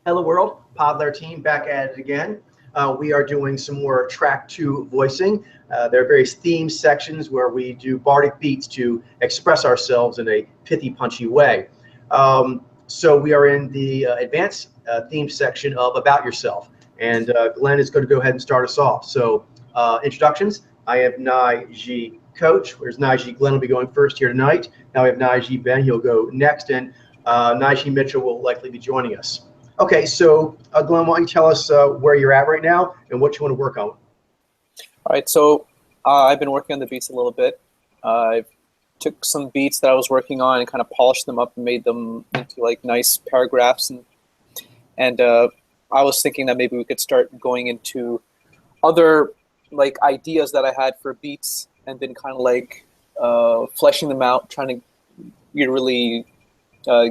Hello World, Podler team back at it again. We are doing some more track 2 voicing. There are various theme sections where we do bardic beats to express ourselves in a pithy, punchy way. So we are in the advanced theme section of About Yourself. And Glenn is going to go ahead and start us off. So introductions. I have Naiji Coach. Where's Naiji? Glenn will be going first here tonight. Now we have Naiji Ben. He'll go next. And Naiji Mitchell will likely be joining us. Okay, so Glenn, why don't you tell us where you're at right now and what you want to work on? All right, so I've been working on the beats a little bit. I took some beats that I was working on and kind of polished them up and made them into like nice paragraphs. And I was thinking that maybe we could start going into other like ideas that I had for beats and then kind of like fleshing them out, trying to really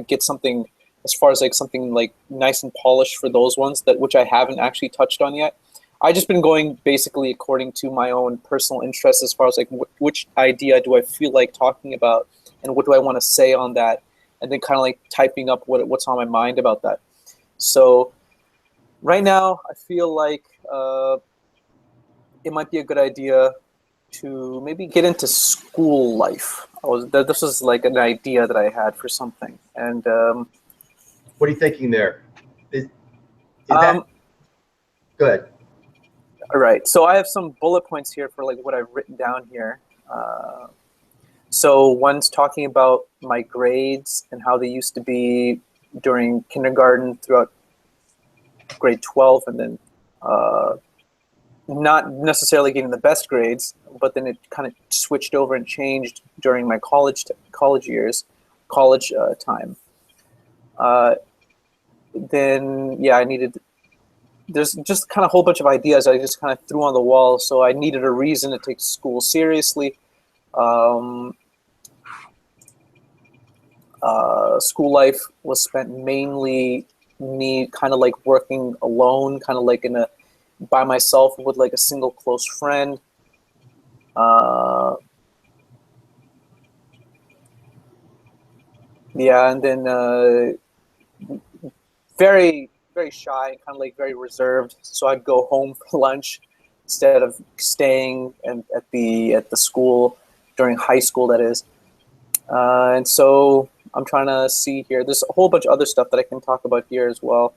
get something as far as like something like nice and polished for those ones which I haven't actually touched on yet. I just been going basically according to my own personal interests as far as like which idea do I feel like talking about and what do I want to say on that, and then kind of like typing up what's on my mind about that. So right now I feel like it might be a good idea to maybe get into school life. This was like an idea that I had for something, and what are you thinking there? Is that good? All right, so I have some bullet points here for like what I've written down here. So one's talking about my grades and how they used to be during kindergarten throughout grade 12, and then not necessarily getting the best grades, but then it kind of switched over and changed during my college time. Then yeah, there's just kind of a whole bunch of ideas I just kind of threw on the wall. So I needed a reason to take school seriously. School life was spent mainly me kind of like working alone, kind of like by myself with like a single close friend. Yeah, and then very, very shy and kind of like very reserved. So I'd go home for lunch instead of staying at the school during high school, that is. And so I'm trying to see here. There's a whole bunch of other stuff that I can talk about here as well.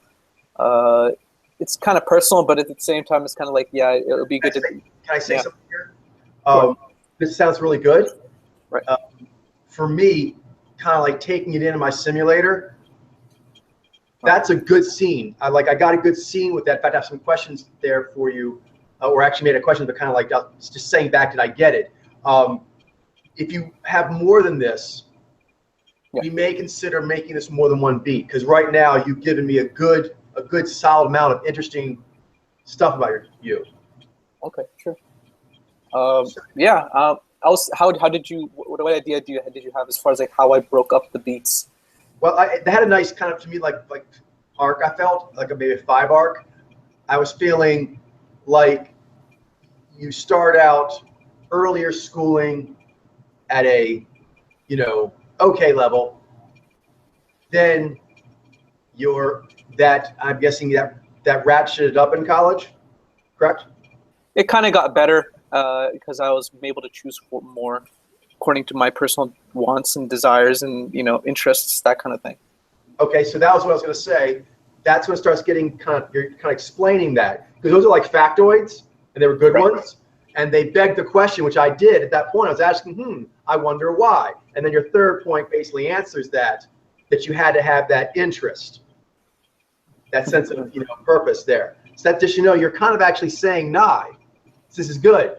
It's kind of personal, but at the same time, it's kind of like, yeah, it'll be good Can I say something here? Cool. This sounds really good. Right. For me, kind of like taking it into my simulator, that's a good scene. I got a good scene with that. In fact, I have some questions there for you, or actually made a question, but kind of like just saying back, did I get it? If you have more than this, we may consider making this more than one beat, because right now you've given me a good solid amount of interesting stuff about you. Okay, sure. Yeah. How did you? What idea did you have as far as like how I broke up the beats? Well, they had a nice kind of, to me, like arc. I felt like maybe a 5 arc. I was feeling like you start out earlier schooling at a, okay level. Then I'm guessing that ratcheted up in college, correct? It kind of got better because I was able to choose more according to my personal wants and desires and interests, that kind of thing. Okay, so that was what I was going to say. That's when it starts getting you're kind of explaining that, because those are like factoids and they were good ones, and they begged the question, which I did at that point. I was asking, I wonder why. And then your third point basically answers that you had to have that interest, that sense of purpose there. So that just you're kind of actually saying, this is good.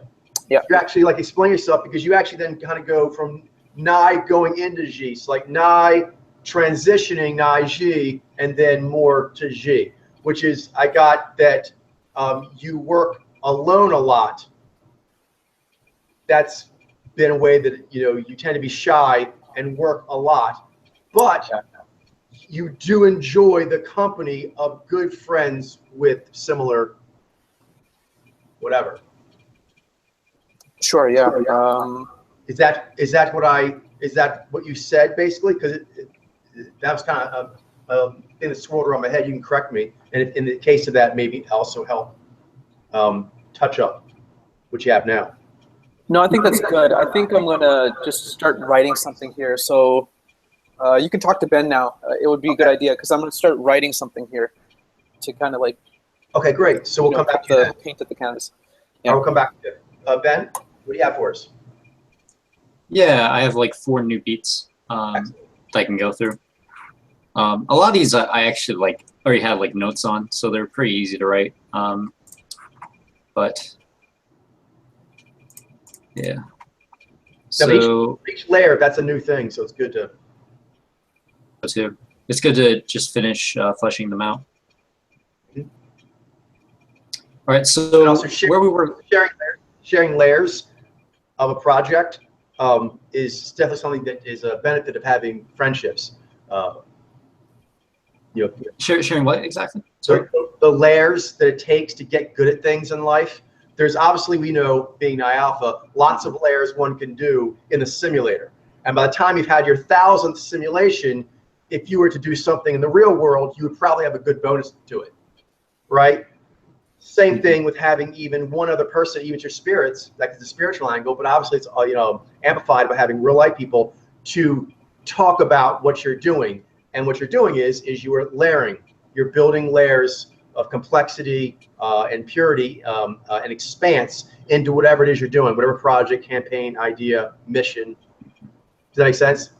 Yeah. You actually like explain yourself, because you actually then kind of go from Nai going into G. So like Nai transitioning Nai G and then more to G, which is, I got that you work alone a lot. That's been a way that you tend to be shy and work a lot, but you do enjoy the company of good friends with similar whatever. Sure. Yeah. Is that what you said basically? Because that was kind of thing that swirled around my head, you can correct me. And in the case of that, maybe also help touch up what you have now. No, I think that's good. I think I'm gonna just start writing something here. So you can talk to Ben now. It would be a good idea because I'm gonna start writing something here to kind of like. Okay, great. So we'll come back to you. Paint at the canvas. Yeah. We'll come back to you. Ben, what do you have for us? Yeah, I have like 4 new beats that I can go through. A lot of these I actually like already have like notes on, so they're pretty easy to write. But yeah. So each layer, that's a new thing, so it's good to. It's good to just finish fleshing them out. Mm-hmm. All right, so where we were sharing layers of a project is definitely something that is a benefit of having friendships. Sharing what exactly? So the layers that it takes to get good at things in life. There's obviously, we know, being NiAlpha, lots of layers one can do in a simulator. And by the time you've had your 1,000th simulation, if you were to do something in the real world, you would probably have a good bonus to it, right? Same thing with having even one other person, even your spirits, like the spiritual angle, but obviously it's amplified by having real life people to talk about what you're doing. And what you're doing is you are layering. You're building layers of complexity and purity and expanse into whatever it is you're doing, whatever project, campaign, idea, mission. Does that make sense?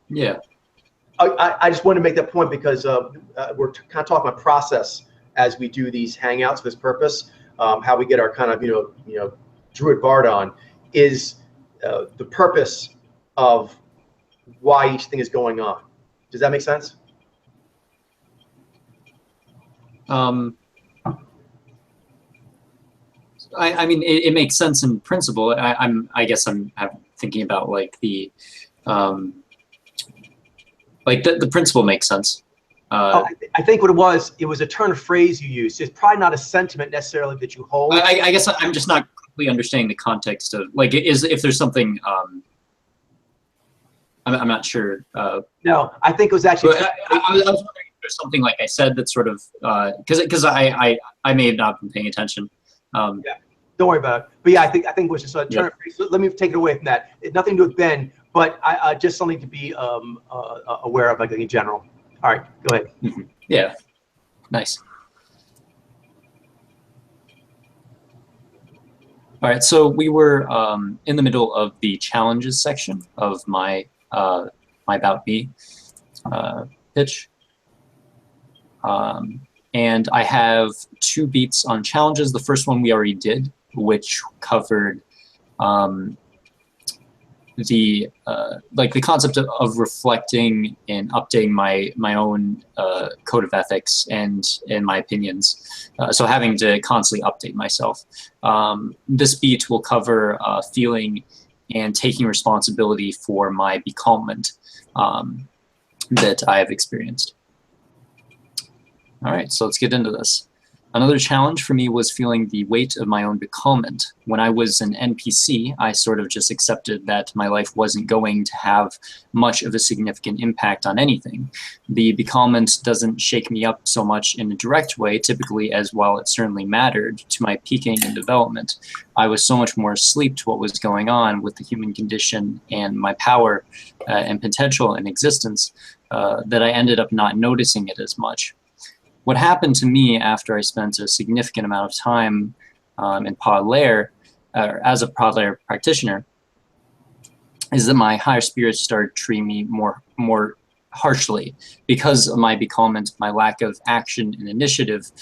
Yeah. I just wanted to make that point because we're kind of talking about process as we do these hangouts for this purpose. How we get our kind of Druid Bard on is the purpose of why each thing is going on. Does that make sense? I mean, it makes sense in principle. I guess I'm thinking about like the principle makes sense. I think what it was a turn of phrase you used. It's probably not a sentiment necessarily that you hold. I guess I'm just not completely understanding the context of like if there's something. I'm not sure. No, I think it was actually. I was wondering if there's something like I said that sort of because I may have not been paying attention. Yeah, don't worry about it. But yeah, I think it was just a turn of phrase. So let me take it away from that. It's nothing to do with Ben, but I just something to be aware of, like in general. All right, go ahead. Mm-hmm. Yeah, nice. All right, so we were in the middle of the challenges section of my About Me pitch. And I have 2 beats on challenges. The first one we already did, which covered the concept of reflecting and updating my own code of ethics and my opinions. So having to constantly update myself. This beat will cover feeling and taking responsibility for my becalmment that I have experienced. All right, so let's get into this. Another challenge for me was feeling the weight of my own becalmment. When I was an NPC, I sort of just accepted that my life wasn't going to have much of a significant impact on anything. The becalmment doesn't shake me up so much in a direct way, typically, as while it certainly mattered to my peaking and development, I was so much more asleep to what was going on with the human condition and my power and potential in existence that I ended up not noticing it as much. What happened to me after I spent a significant amount of time in Pod Layer, as a Pod Layer practitioner, is that my higher spirits started treating me more harshly because of my becalmment, my lack of action and initiative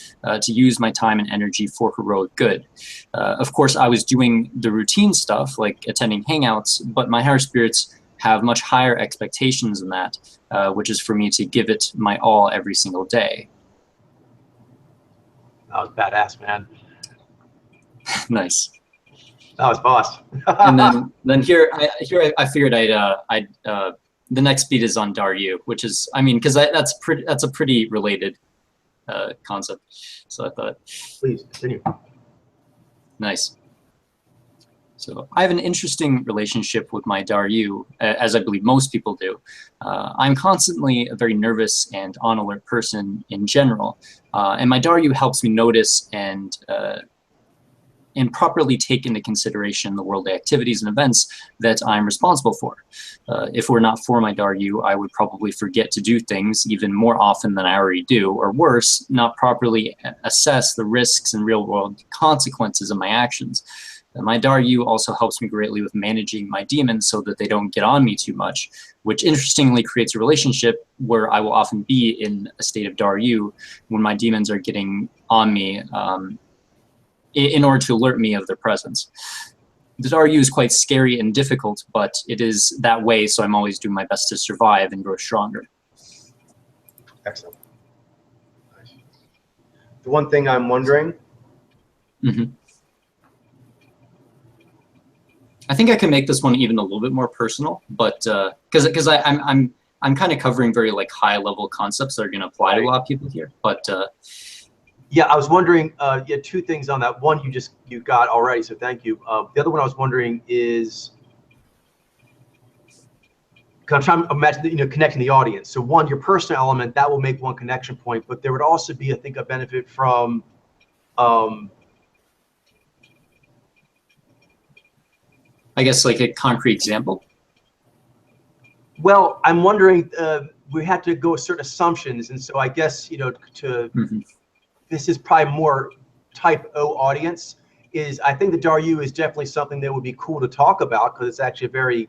to use my time and energy for heroic good. Of course, I was doing the routine stuff like attending hangouts, but my higher spirits have much higher expectations than that, which is for me to give it my all every single day. That was badass, man. Nice. That was boss. And then here I figured I'd the next beat is on Daru, which is, I mean, because that's a pretty related concept. So I thought. Please continue. Nice. So I have an interesting relationship with my Daryu, as I believe most people do. I'm constantly a very nervous and on alert person in general, and my Daryu helps me notice and properly take into consideration the worldly activities and events that I'm responsible for. If it were not for my Daryu, I would probably forget to do things even more often than I already do, or worse, not properly assess the risks and real-world consequences of my actions. And my Daryu also helps me greatly with managing my demons so that they don't get on me too much, which interestingly creates a relationship where I will often be in a state of Daryu when my demons are getting on me, in order to alert me of their presence. The Daryu is quite scary and difficult, but it is that way, so I'm always doing my best to survive and grow stronger. Excellent. Nice. The one thing I'm wondering. I think I can make this one even a little bit more personal, but because I'm kind of covering very like high level concepts that are going to apply to a lot of people here, but. Yeah, I was wondering, yeah, two things on that. One, you got already, so thank you. The other one I was wondering is, cause I'm trying to imagine, connecting the audience. So one, your personal element, that will make one connection point, but there would also be, I think, a benefit from, I guess like a concrete example. Well, I'm wondering, we had to go with certain assumptions, and so I guess, this is probably more type O audience, I think the Daryu is definitely something that would be cool to talk about because it's actually a very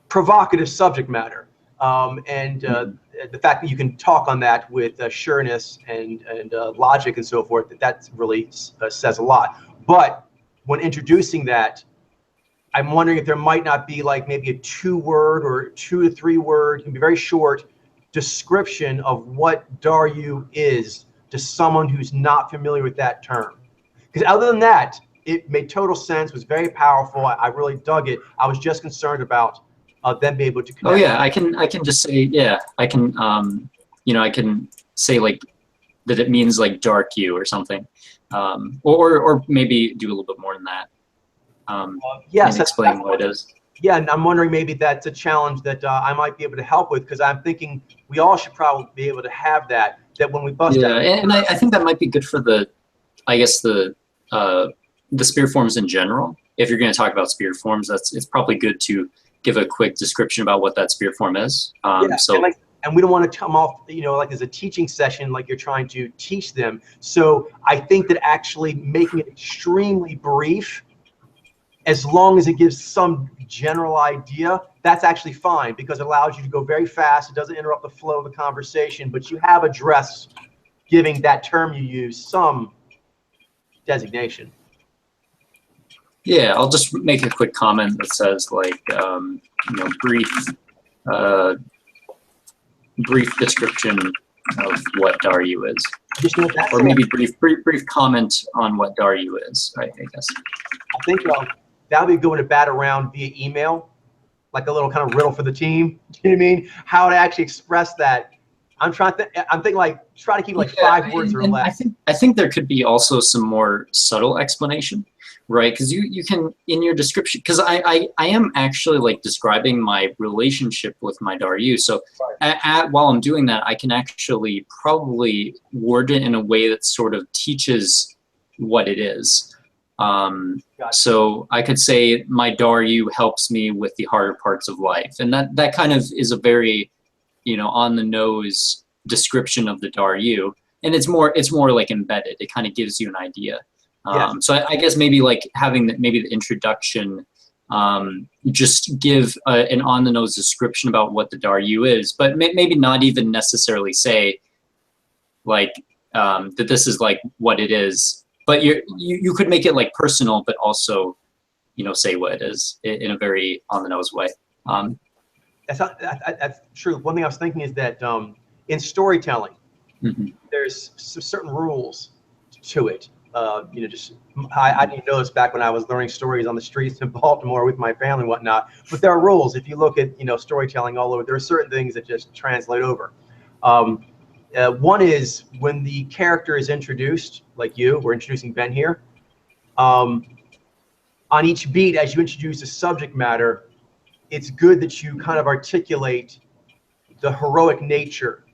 provocative subject matter. The fact that you can talk on that with sureness and logic and so forth, that really says a lot. But when introducing that, I'm wondering if there might not be like maybe a 2-word or 2 to 3 word, it can be very short, description of what Daryu is to someone who's not familiar with that term. Because other than that, it made total sense, was very powerful. I really dug it. I was just concerned about them being able to connect. Oh yeah, I can just say, yeah, I can, I can say like that it means like dark you or something, or maybe do a little bit more than that. Yes, and explain what it is. Yeah, and I'm wondering maybe that's a challenge that I might be able to help with, because I'm thinking we all should probably be able to have that when we bust out. Yeah, and I think that might be good for the, I guess the spirit forms in general. If you're going to talk about spirit forms, it's probably good to give a quick description about what that spirit form is. Yeah, so. And we don't want to come off, like as a teaching session, like you're trying to teach them. So I think that actually making it extremely brief, as long as it gives some general idea, that's actually fine, because it allows you to go very fast. It doesn't interrupt the flow of the conversation, but you have addressed giving that term you use some designation. Yeah, I'll just make a quick comment that says like, brief description of what Daryu is, or maybe brief comment on what Daryu is. I guess. I think that would be going to bat around via email, like a little kind of riddle for the team. Do you know what I mean? How to actually express that. I'm thinking like try to keep like 5 words or less. I think there could be also some more subtle explanation, right? Because you can, in your description, because I am actually like describing my relationship with my Daryu. So while I'm doing that, I can actually probably word it in a way that sort of teaches what it is. So I could say my Daryu helps me with the harder parts of life, and that kind of is a very, on the nose description of the Daryu, and it's more like embedded. It kind of gives you an idea. So I guess maybe like having maybe the introduction, just give an on the nose description about what the Daryu is, but maybe not even necessarily say like that this is like what it is. But you could make it like personal, but also, say what it is in a very on the nose way. That's true. One thing I was thinking is that in storytelling, there's some certain rules to it. I didn't know this back when I was learning stories on the streets in Baltimore with my family and whatnot. But there are rules. If you look at storytelling all over, there are certain things that just translate over. One is when the character is introduced, like we're introducing Ben here. on each beat, as you introduce the subject matter, it's good that you kind of articulate the heroic nature,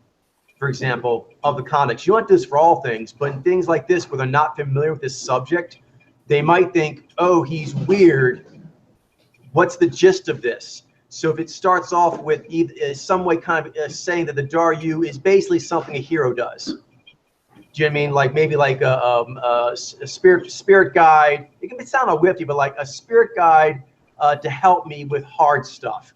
for example, of the comics. You want this for all things, but in things like this where they're not familiar with this subject, they might think, oh, he's weird. What's the gist of this? So if it starts off with some way kind of saying that the Daryu is basically something a hero does. Do you know what I mean? Like maybe like a spirit guide. It can sound a whiffy, but like a spirit guide to help me with hard stuff.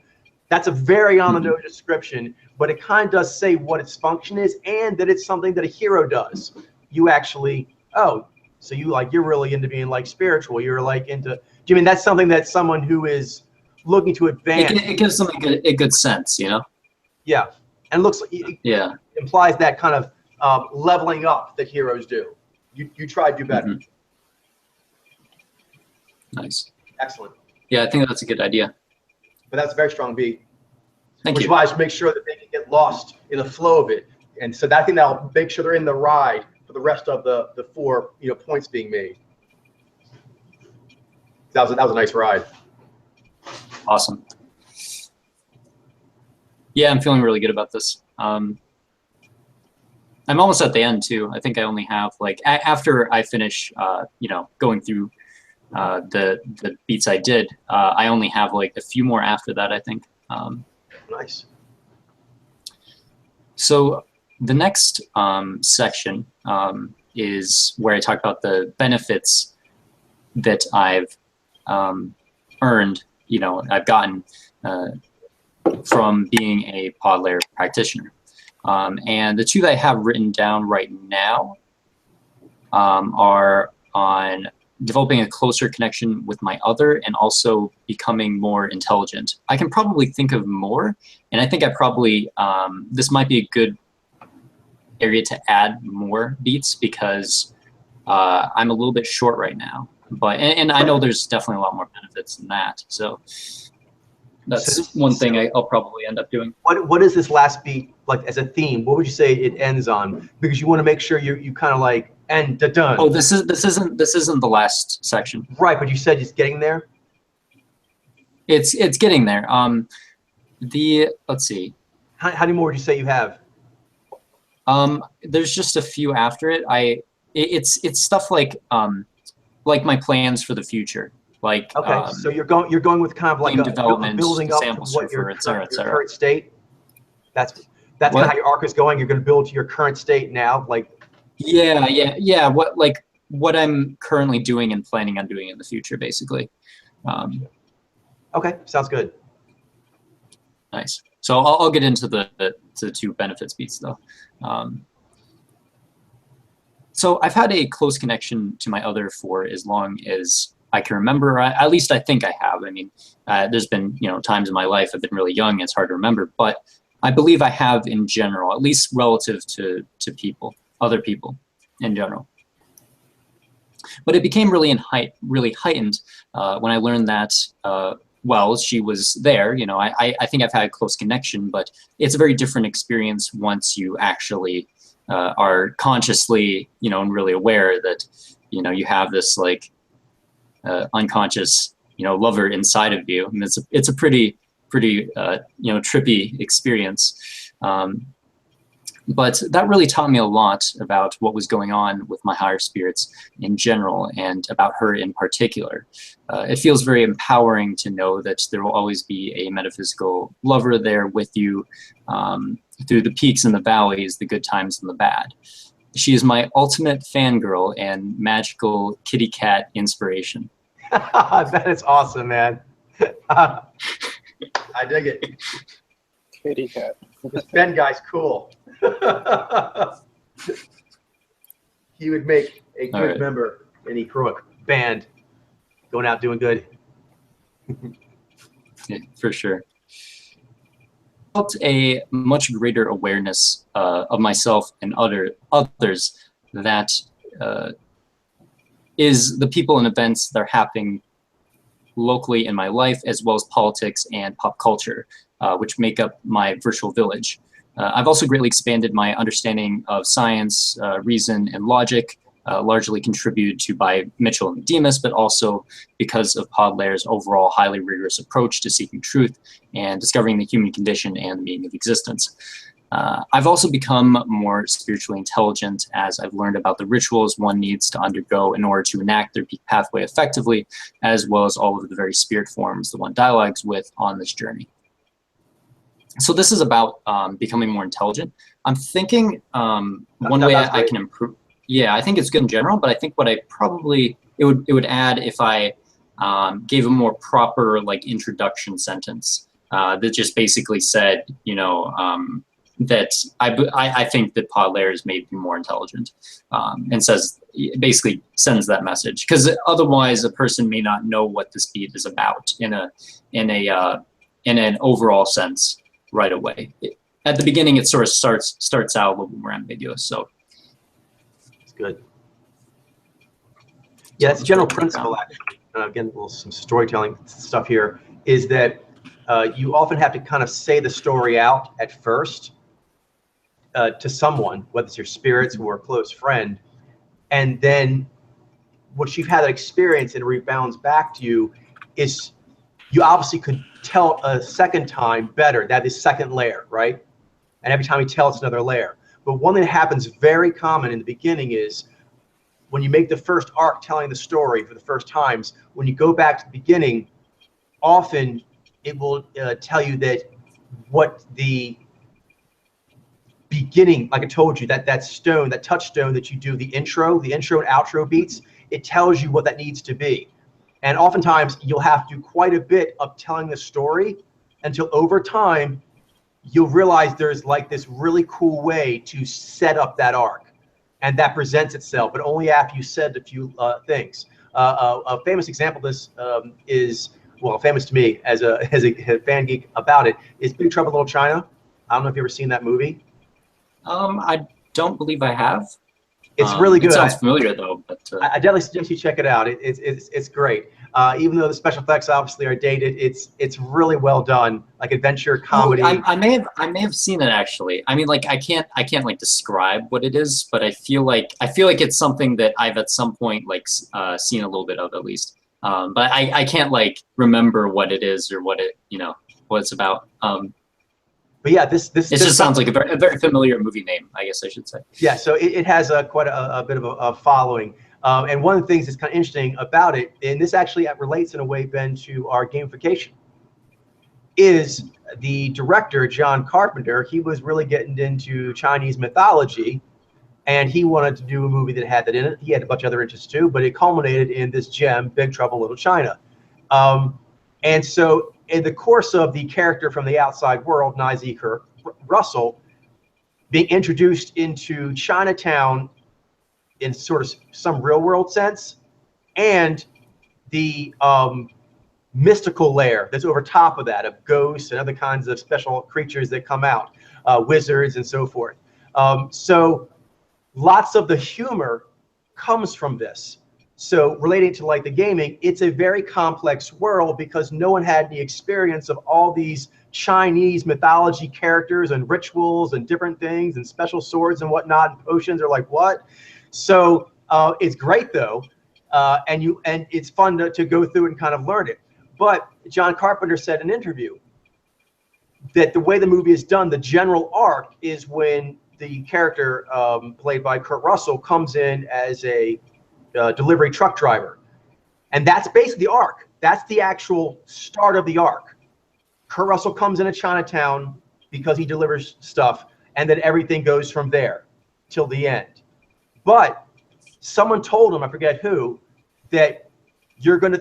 That's a very on the nose description, but it kind of does say what its function is and that it's something that a hero does. You actually, oh, so you're really into being like spiritual. You're like into. Do you mean that's something that someone who is looking to advance? It gives them a good sense, you know. Yeah, and looks. Yeah, implies that kind of leveling up that heroes do. You try to do better. Mm-hmm. Nice. Excellent. Yeah, I think that's a good idea. But that's a very strong beat. Thank Which you. is why I should make sure that they can get lost in the flow of it. And so I think that'll make sure they're in the ride for the rest of the 4 points being made. That was a nice ride. Awesome. Yeah, I'm feeling really good about this. I'm almost at the end too. I think I only have like after I finish, going through the beats I did. I only have like a few more after that, I think. Nice. So the next section is where I talk about the benefits that I've earned, I've gotten from being a pod layer practitioner. And the 2 that I have written down right now are on developing a closer connection with my other and also becoming more intelligent. I can probably think of more, and I think I probably, this might be a good area to add more beats because I'm a little bit short right now. But and I know there's definitely a lot more benefits than that. So that's one thing I'll probably end up doing. What is this last beat like as a theme? What would you say it ends on? Because you want to make sure you kind of like end done. Oh, this isn't the last section. Right, but you said it's getting there. It's getting there. Let's see. How many more would you say you have? There's just a few after it. It's stuff like my plans for the future. Like okay, so you're going with kind of like development, building up to what your current state. That's kind of how your arc is going. You're going to build to your current state now, like. Yeah. What I'm currently doing and planning on doing in the future, basically. Okay, sounds good. Nice. So I'll get into the 2 benefits beats though. So I've had a close connection to my other for as long as I can remember. At least I think I have. I mean, there's been times in my life I've been really young. It's hard to remember, but I believe I have in general, at least relative to other people in general. But it became really heightened when I learned that she was there. I think I've had a close connection, but it's a very different experience once you actually are consciously, and really aware that, you have this like unconscious, lover inside of you. And it's a pretty trippy experience. But that really taught me a lot about what was going on with my higher spirits in general and about her in particular. It feels very empowering to know that there will always be a metaphysical lover there with you through the peaks and the valleys, the good times and the bad. She is my ultimate fangirl and magical kitty cat inspiration. That is awesome, man. I dig it. Kitty cat. This Ben guy's cool. He would make a good member in the heroic band, going out doing good. Yeah, for sure. I felt a much greater awareness of myself and others that is the people and events that are happening locally in my life, as well as politics and pop culture, which make up my virtual village. I've also greatly expanded my understanding of science, reason, and logic, largely contributed to by Mitchell and Demas, but also because of Podlehr's overall highly rigorous approach to seeking truth and discovering the human condition and the meaning of existence. I've also become more spiritually intelligent as I've learned about the rituals one needs to undergo in order to enact their peak pathway effectively, as well as all of the very spirit forms the one dialogues with on this journey. So this is about becoming more intelligent. I'm thinking one way I can improve. Yeah, I think it's good in general, but I think what I probably it would add if I gave a more proper like introduction sentence that just basically said, you know, that I think that Podlehr has made me more intelligent, and basically sends that message, because otherwise a person may not know what this beat is about in an overall sense right away. At the beginning, it sort of starts out a little bit more ambiguous. So it's good. Yeah, it's a general principle actually. Again, some storytelling stuff here is that you often have to kind of say the story out at first. To someone, whether it's your spirits or a close friend, and then once you've had that experience and it rebounds back to you, is you obviously could tell a second time better. That is second layer, right? And every time you tell, it's another layer. But one thing that happens very common in the beginning is when you make the first arc telling the story for the first times, when you go back to the beginning, often it will tell you that what the beginning, like I told you, that stone, that touchstone that you do, the intro and outro beats, it tells you what that needs to be. And oftentimes you'll have to do quite a bit of telling the story until over time you'll realize there's like this really cool way to set up that arc, and that presents itself, but only after you said a few things. A famous example of this is, well, famous to me as a fan geek about it, is Big Trouble in Little China. I don't know if you've ever seen that movie. I don't believe I have. It's really good. It sounds familiar though, but I definitely suggest you check it out. It's great. Even though the special effects obviously are dated, it's really well done, like adventure comedy. Oh, I may have seen it actually. I mean, like I can't like describe what it is, but I feel like it's something that I've at some point like seen a little bit of at least. But I can't like remember what it is or what it's about. But yeah, this just sounds like a very familiar movie name, I guess I should say. Yeah, so it has quite a bit of a following. And one of the things that's kind of interesting about it, and this actually relates in a way, Ben, to our gamification, is the director, John Carpenter. He was really getting into Chinese mythology, and he wanted to do a movie that had that in it. He had a bunch of other interests too, but it culminated in this gem, Big Trouble in Little China. And so in the course of the character from the outside world, Nicey Kurt Russell, being introduced into Chinatown in sort of some real world sense, and the mystical layer that's over top of that of ghosts and other kinds of special creatures that come out, wizards and so forth. So lots of the humor comes from this. So relating to like the gaming, it's a very complex world because no one had the experience of all these Chinese mythology characters and rituals and different things and special swords and whatnot, and potions are like, what? So it's great though, and it's fun to go through and kind of learn it. But John Carpenter said in an interview that the way the movie is done, the general arc is when the character played by Kurt Russell comes in as a delivery truck driver, and that's basically the arc. That's the actual start of the arc. Kurt Russell comes into Chinatown because he delivers stuff, and then everything goes from there till the end. But someone told him, I forget who, that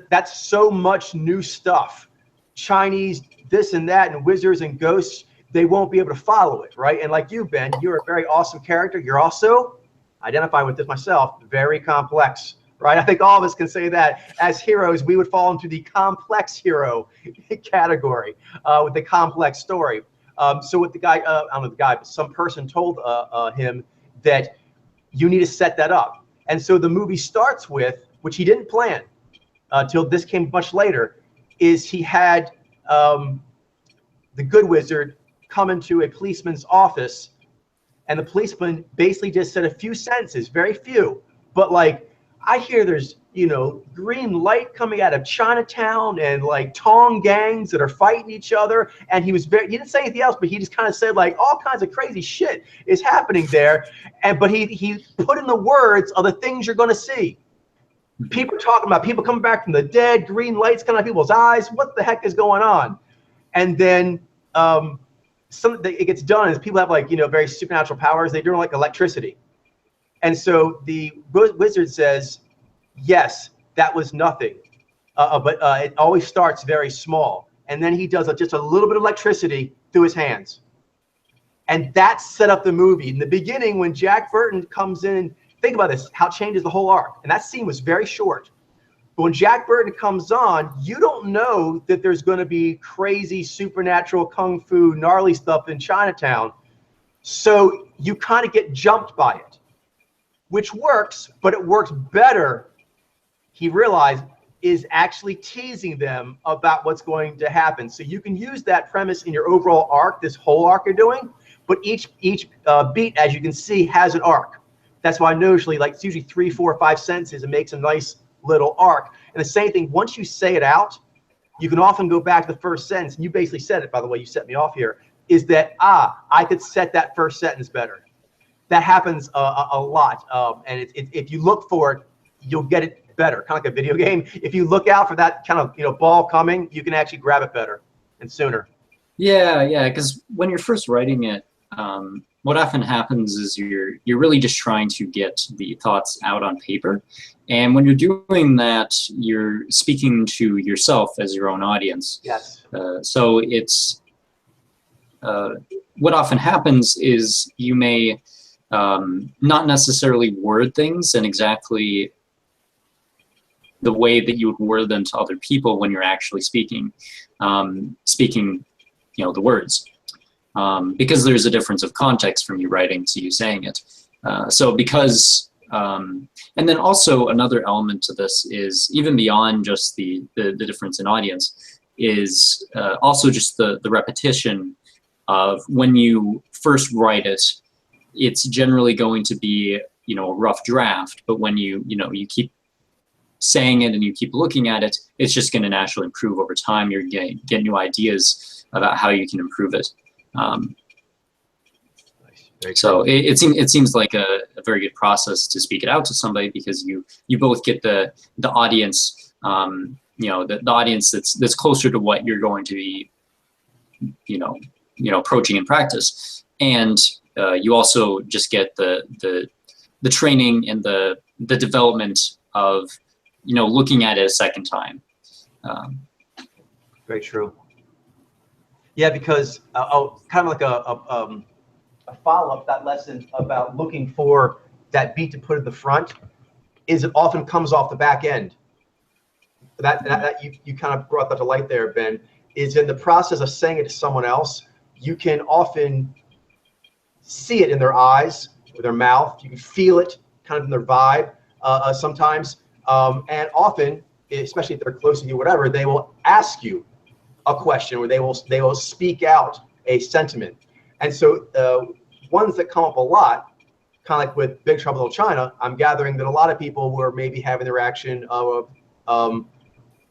that's so much new stuff, Chinese this and that and wizards and ghosts, they won't be able to follow it, right? And like you, Ben, you're a very awesome character. You're also, identify with this myself, very complex, right? I think all of us can say that. As heroes, we would fall into the complex hero category with the complex story. So with the guy, I don't know the guy, but some person told him that you need to set that up. And so the movie starts with, which he didn't plan till this came much later, is he had the good wizard come into a policeman's office, and the policeman basically just said a few sentences, very few, but like I hear there's, you know, green light coming out of Chinatown and like Tong gangs that are fighting each other. And he didn't say anything else, but he just kind of said like all kinds of crazy shit is happening there. But he put in the words of the things you're going to see. People are talking about people coming back from the dead, green lights coming out of people's eyes. What the heck is going on? And then it gets done is people have like, you know, very supernatural powers. They do like electricity. And so the wizard says, yes, that was nothing. But it always starts very small. And then he does just a little bit of electricity through his hands. And that set up the movie. In the beginning, when Jack Burton comes in, think about this, how it changes the whole arc. And that scene was very short. But when Jack Burton comes on, you don't know that there's going to be crazy supernatural kung fu gnarly stuff in Chinatown. So you kind of get jumped by it, which works, but it works better, he realized, is actually teasing them about what's going to happen. So you can use that premise in your overall arc, this whole arc you're doing, but each beat, as you can see, has an arc. That's why usually, like, it's usually 3, 4, 5 sentences. It makes a nice little arc. And the same thing, once you say it out, you can often go back to the first sentence, and you basically said it, by the way, you set me off here, is that, I could set that first sentence better. That happens a lot. And if you look for it, you'll get it better, kind of like a video game. If you look out for that kind of, you know, ball coming, you can actually grab it better and sooner. Yeah, because when you're first writing it, what often happens is you're really just trying to get the thoughts out on paper. And when you're doing that, you're speaking to yourself as your own audience. Yes. So it's what often happens is you may not necessarily word things in exactly the way that you would word them to other people when you're actually speaking, you know, the words. Because there's a difference of context from you writing to you saying it. And then also another element to this is, even beyond just the difference in audience, is also just the repetition of when you first write it, it's generally going to be, you know, a rough draft, but when you keep saying it and you keep looking at it, it's just going to naturally improve over time. You're going to get new ideas about how you can improve it. So it seems like a very good process to speak it out to somebody, because you both get the audience, you know, the audience that's closer to what you're going to be, you know, approaching in practice, and you also just get the training and the development of, you know, looking at it a second time. Very true. Yeah, because kind of like a follow-up that lesson about looking for that beat to put in the front is it often comes off the back end. That you kind of brought that to light there, Ben, is in the process of saying it to someone else, you can often see it in their eyes, or their mouth. You can feel it kind of in their vibe sometimes. And often, especially if they're close to you, whatever, they will ask you a question, or they will speak out a sentiment. And so ones that come up a lot, kind of like with Big Trouble in Little China, I'm gathering that a lot of people were maybe having the reaction of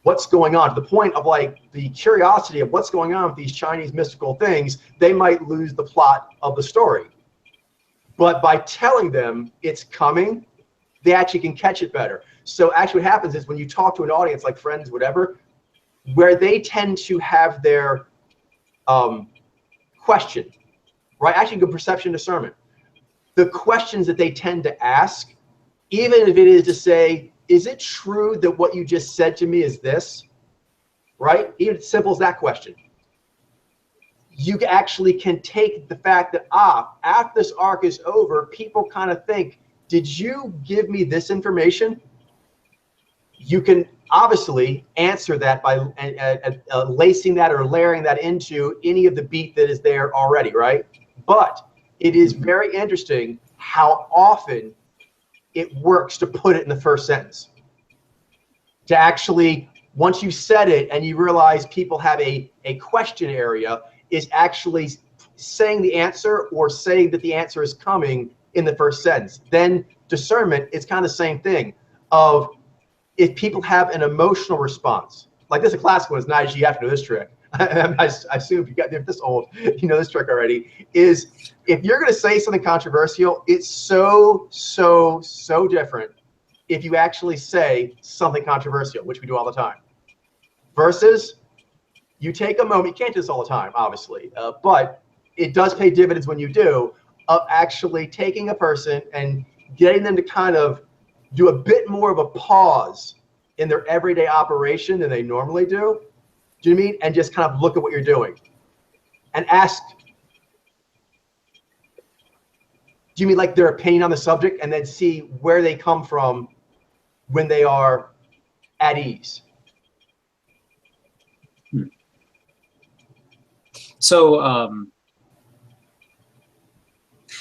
what's going on, to the point of like the curiosity of what's going on with these Chinese mystical things. They might lose the plot of the story. But by telling them it's coming, they actually can catch it better. So actually what happens is when you talk to an audience, like friends, whatever, where they tend to have their question, right? Actually good perception discernment. The questions that they tend to ask, even if it is to say, is it true that what you just said to me is this, right? Even as simple as that question. You actually can take the fact that, after this arc is over, people kind of think, did you give me this information? You can obviously answer that by lacing that or layering that into any of the beat that is there already, right? But it is very interesting how often it works to put it in the first sentence. To actually, once you said it and you realize people have a question area, is actually saying the answer or saying that the answer is coming in the first sentence. Then discernment, it's kind of the same thing of if people have an emotional response. Like this, a classic one is Nige, you have to know this trick. I assume if you got this old, you know this trick already, is if you're going to say something controversial, it's so different if you actually say something controversial, which we do all the time, versus you take a moment. You can't do this all the time, obviously, but it does pay dividends when you do, of actually taking a person and getting them to kind of do a bit more of a pause in their everyday operation than they normally do. Do you know what I mean? And just kind of look at what you're doing and ask, do you mean like their opinion on the subject, and then see where they come from when they are at ease? So,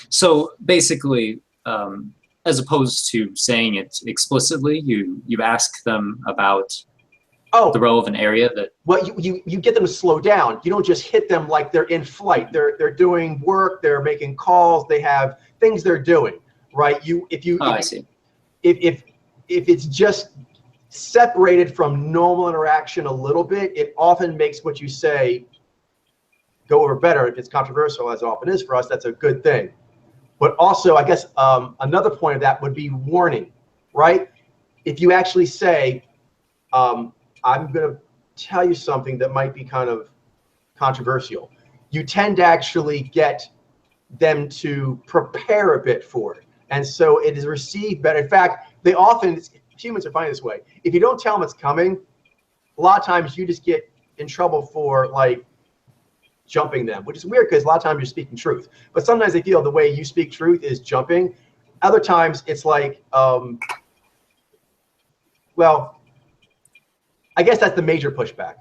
so basically, as opposed to saying it explicitly, you ask them about the relevant area that. Well, you get them to slow down. You don't just hit them like they're in flight. They're doing work. They're making calls. They have things they're doing, right? I see. If it's just separated from normal interaction a little bit, it often makes what you say go over better. If it's controversial, as it often is for us, that's a good thing. But also, I guess another point of that would be warning, right? If you actually say, I'm going to tell you something that might be kind of controversial, you tend to actually get them to prepare a bit for it. And so it is received better. In fact, they often, humans are funny this way. If you don't tell them it's coming, a lot of times you just get in trouble for like jumping them, which is weird because a lot of times you're speaking truth. But sometimes they feel the way you speak truth is jumping. Other times it's like, well, I guess that's the major pushback.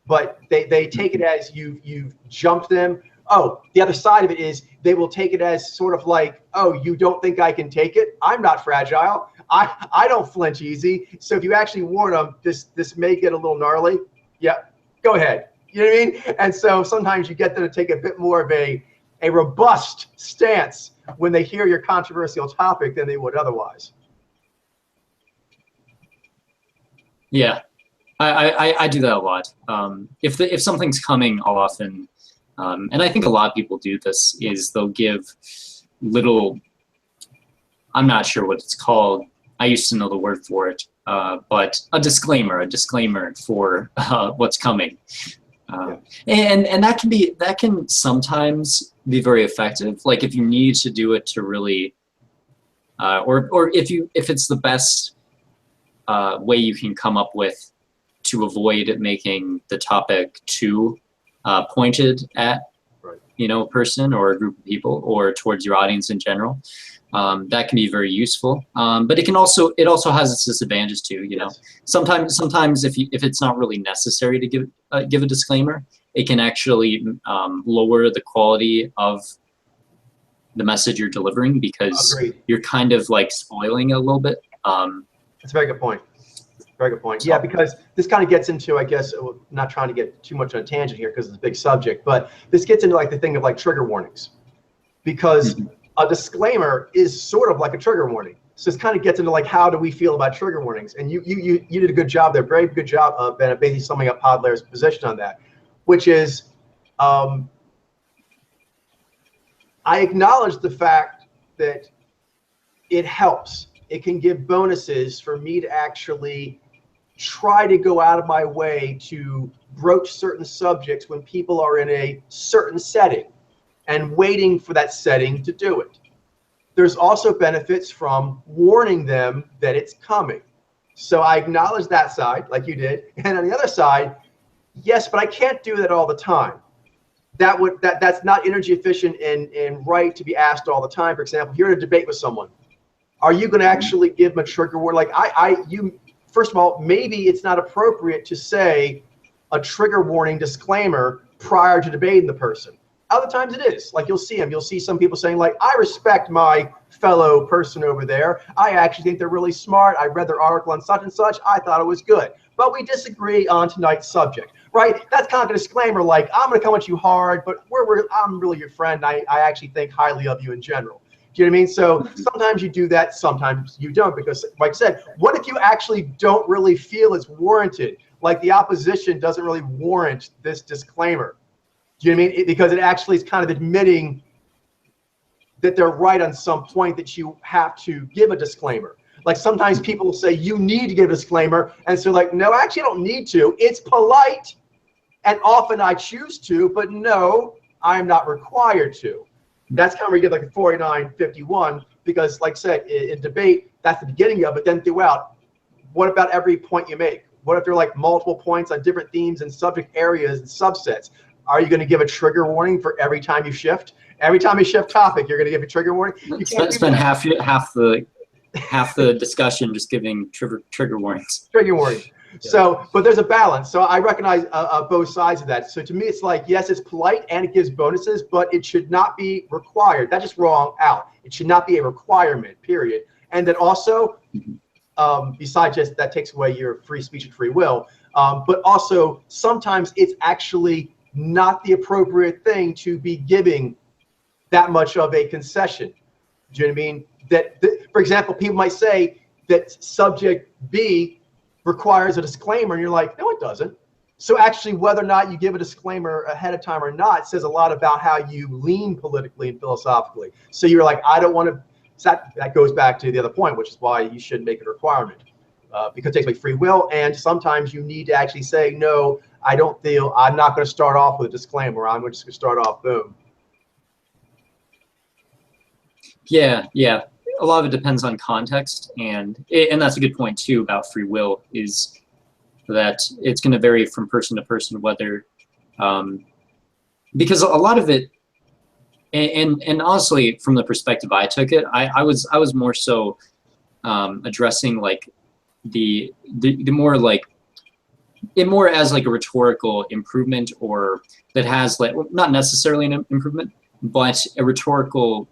But they take it as you've jumped them. Oh, the other side of it is they will take it as sort of like, oh, you don't think I can take it? I'm not fragile. I don't flinch easy. So if you actually warn them, this may get a little gnarly. Yeah, go ahead. You know what I mean? And so sometimes you get them to take a bit more of a robust stance when they hear your controversial topic than they would otherwise. Yeah, I do that a lot. If something's coming, I'll often, and I think a lot of people do this, is they'll give little, I'm not sure what it's called. I used to know the word for it, but a disclaimer for what's coming. And that can sometimes be very effective. Like if you need to do it to really, or if it's the best way you can come up with to avoid making the topic too pointed at a person or a group of people or towards your audience in general. That can be very useful, but it also has its disadvantages too. Yes. Sometimes if it's not really necessary to give a disclaimer, it can actually lower the quality of the message you're delivering because Agreed. You're kind of like spoiling it a little bit. That's a very good point. Very good point. Yeah, because this kind of gets into, I guess, not trying to get too much on a tangent here because it's a big subject, but this gets into like the thing of like trigger warnings, because a disclaimer is sort of like a trigger warning. So this kind of gets into like, how do we feel about trigger warnings? And you did a good job there, very good job of basically summing up Podler's position on that, which is, I acknowledge the fact that it helps. It can give bonuses for me to actually try to go out of my way to broach certain subjects when people are in a certain setting and waiting for that setting to do it. There's also benefits from warning them that it's coming. So I acknowledge that side, like you did. And on the other side, yes, but I can't do that all the time. That's not energy efficient and right to be asked all the time. For example, if you're in a debate with someone, are you going to actually give them a trigger word? Like first of all, maybe it's not appropriate to say a trigger warning disclaimer prior to debating the person. Other times it is. Like you'll see some people saying like, I respect my fellow person over there. I actually think they're really smart. I read their article on such and such. I thought it was good. But we disagree on tonight's subject, right? That's kind of a disclaimer like, I'm going to come at you hard, but I'm really your friend. I actually think highly of you in general. Do you know what I mean? So sometimes you do that, sometimes you don't, because like I said, what if you actually don't really feel it's warranted? Like the opposition doesn't really warrant this disclaimer. Do you know what I mean? Because it actually is kind of admitting that they're right on some point that you have to give a disclaimer. Like sometimes people will say you need to give a disclaimer, and so like, no, actually I don't need to. It's polite, and often I choose to, but no, I'm not required to. That's kind of where you get like a 49-51, because like I said, in debate, that's the beginning of it. Then throughout, what about every point you make? What if there are like multiple points on different themes and subject areas and subsets? Are you going to give a trigger warning for every time you shift? Every time you shift topic, you're going to give a trigger warning? You can't spend half the discussion just giving trigger warnings. Trigger warning. So, but there's a balance. So I recognize both sides of that. So to me, it's like, yes, it's polite and it gives bonuses, but it should not be required. That's just wrong out. It should not be a requirement, period. And then also, besides just that takes away your free speech and free will, but also sometimes it's actually not the appropriate thing to be giving that much of a concession. Do you know what I mean? That for example, people might say that subject B requires a disclaimer, and you're like, no, it doesn't. So actually, whether or not you give a disclaimer ahead of time or not says a lot about how you lean politically and philosophically. So you're like, I don't want to. So that goes back to the other point, which is why you shouldn't make it a requirement, because it takes away free will, and sometimes you need to actually say, no, I don't feel. I'm not going to start off with a disclaimer. I'm just going to start off, boom. Yeah. A lot of it depends on context, and that's a good point too about free will, is that it's going to vary from person to person whether, because a lot of it, and honestly, from the perspective I took it, I was more so addressing like the more like it more as like a rhetorical improvement, or that has like not necessarily an improvement, but a rhetorical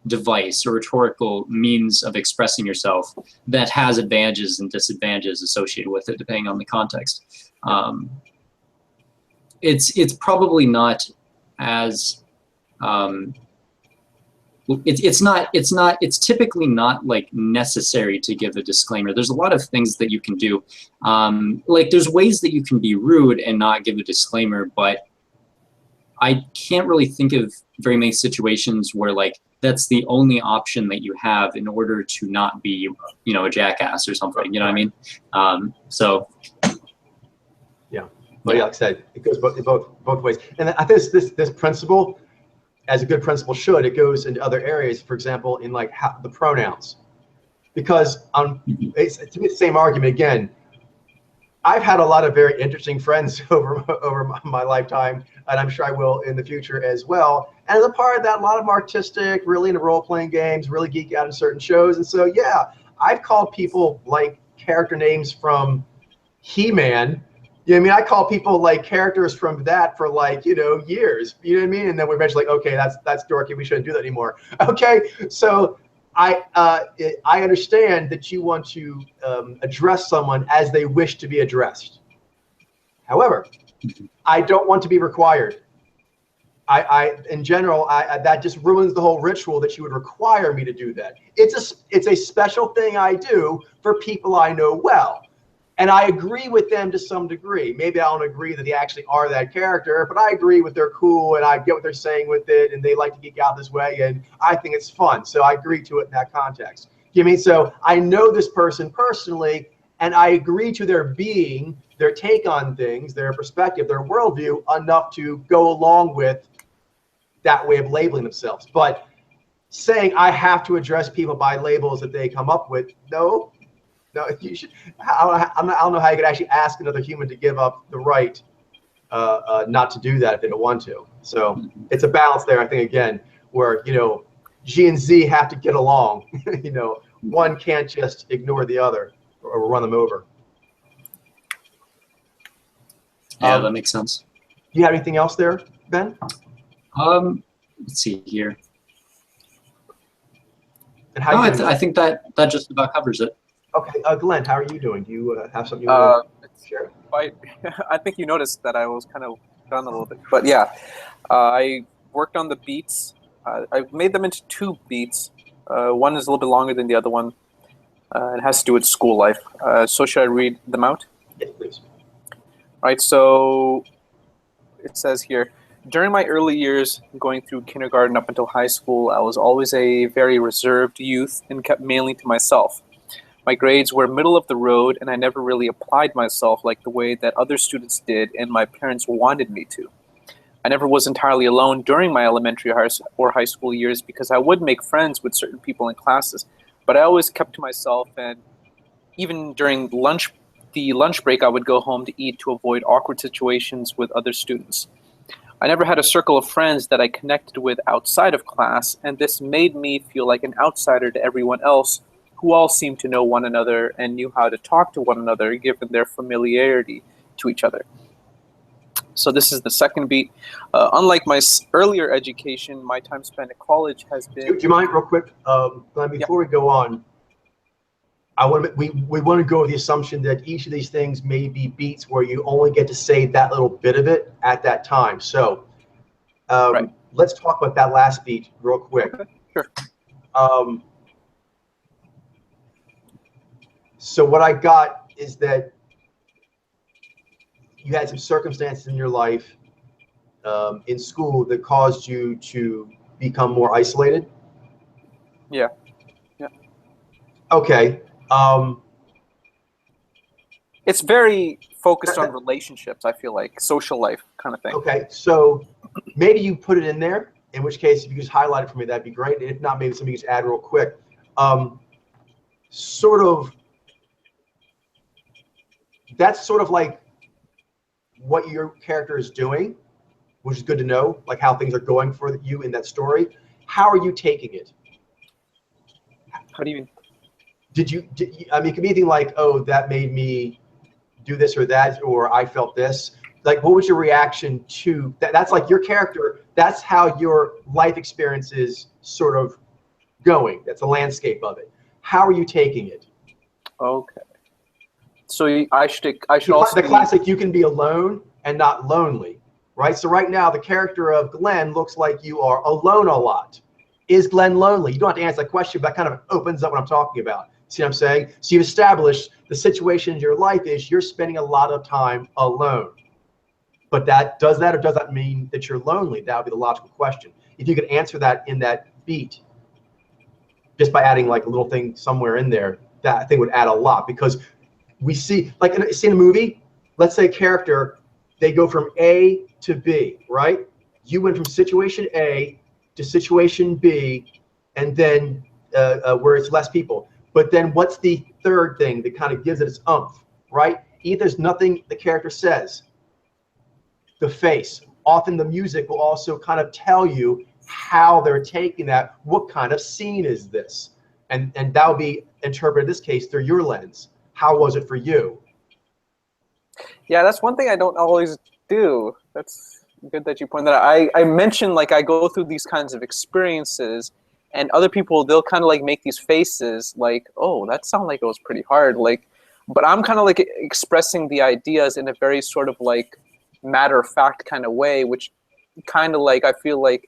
device or rhetorical means of expressing yourself that has advantages and disadvantages associated with it depending on the context. It's probably not as it's typically not like necessary to give a disclaimer. There's a lot of things that you can do. Like there's ways that you can be rude and not give a disclaimer, but I can't really think of very many situations where like that's the only option that you have in order to not be, you know, a jackass or something. You know what I mean? So. Yeah, but yeah, like I said, it goes both ways. And I think this principle, as a good principle should, it goes into other areas. For example, in like the pronouns, because it's to me the same argument again. I've had a lot of very interesting friends over my lifetime, and I'm sure I will in the future as well. And as a part of that, a lot of them artistic, really into role-playing games, really geek out in certain shows. And so, yeah, I've called people like character names from He-Man. You know what I mean? I call people like characters from that for like, you know, years. You know what I mean? And then we're eventually like, okay, that's dorky. We shouldn't do that anymore. Okay, so I understand that you want to address someone as they wish to be addressed. However, I don't want to be required. In general, that just ruins the whole ritual that you would require me to do that. It's a special thing I do for people I know well. And I agree with them to some degree. Maybe I don't agree that they actually are that character, but I agree with they're cool and I get what they're saying with it, and they like to geek out this way, and I think it's fun. So I agree to it in that context. You know what I mean? So I know this person personally, and I agree to their being, their take on things, their perspective, their worldview enough to go along with that way of labeling themselves. But saying I have to address people by labels that they come up with, no, you should. I don't know how you could actually ask another human to give up the right not to do that if they don't want to. So it's a balance there, I think, again, where, you know, G and Z have to get along. You know, one can't just ignore the other or run them over. Yeah, that makes sense. Do you have anything else there, Ben? Let's see here. And how I think that just about covers it. Okay, Glenn, how are you doing? Do you have something you want to share? I think you noticed that I was kind of done a little bit, but yeah, I worked on the beats I made them into two beats. One is a little bit longer than the other one. It has to do with school life. So should I read them out? Yes, please. All right, so it says here, during my early years, going through kindergarten up until high school, I was always a very reserved youth and kept mainly to myself. My grades were middle of the road, and I never really applied myself like the way that other students did and my parents wanted me to. I never was entirely alone during my elementary or high school years because I would make friends with certain people in classes, but I always kept to myself, and even during the lunch break, I would go home to eat to avoid awkward situations with other students. I never had a circle of friends that I connected with outside of class, and this made me feel like an outsider to everyone else who all seemed to know one another and knew how to talk to one another given their familiarity to each other. So this is the second beat. Unlike my earlier education, my time spent at college has been... Do you mind real quick, Glenn, before we go on, we want to go with the assumption that each of these things may be beats where you only get to say that little bit of it at that time. So Right. let's talk about that last beat real quick. Okay, sure. So what I got is that you had some circumstances in your life in school that caused you to become more isolated. Yeah. Yeah. Okay. It's very focused on relationships, I feel like, social life kind of thing. Okay, so maybe you put it in there, in which case if you just highlight it for me, that'd be great. And if not, maybe somebody just add real quick. That's sort of like what your character is doing, which is good to know, like how things are going for you in that story. How are you taking it? How do you mean? I mean, it could be anything like, oh, that made me do this or that, or I felt this. Like, what was your reaction to that? That's like your character. That's how your life experience is sort of going. That's the landscape of it. How are you taking it? Okay. So I should also the classic. You can be alone and not lonely, right? So right now, the character of Glenn looks like you are alone a lot. Is Glenn lonely? You don't have to answer that question, but that kind of opens up what I'm talking about. See what I'm saying? So you've established the situation in your life is you're spending a lot of time alone. But does that or does that mean that you're lonely? That would be the logical question. If you could answer that in that beat, just by adding like a little thing somewhere in there, that I think would add a lot, because we see, like in a movie, let's say a character, they go from A to B, right? You went from situation A to situation B, and then where it's less people. But then what's the third thing that kind of gives it its oomph, right? Either there's nothing the character says. The face. Often the music will also kind of tell you how they're taking that. What kind of scene is this? And that would be interpreted in this case through your lens. How was it for you? Yeah, that's one thing I don't always do. That's good that you pointed that out. I mentioned, like, I go through these kinds of experiences, and other people, they'll kind of like make these faces like, oh, that sounded like it was pretty hard. Like, but I'm kind of like expressing the ideas in a very sort of like matter-of-fact kind of way, which kind of like, I feel like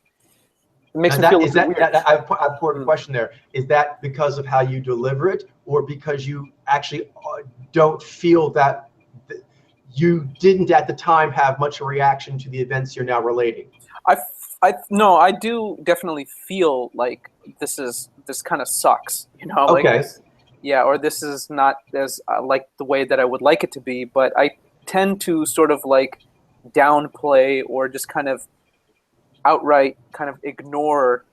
it makes me feel weird. I've put a question there. Is that because of how you deliver it, or because you actually don't feel that you didn't at the time have much of a reaction to the events you're now relating? No, I do definitely feel like this kind of sucks, you know? Like okay. Or this is not as like the way that I would like it to be, but I tend to sort of like downplay or just kind of outright kind of ignore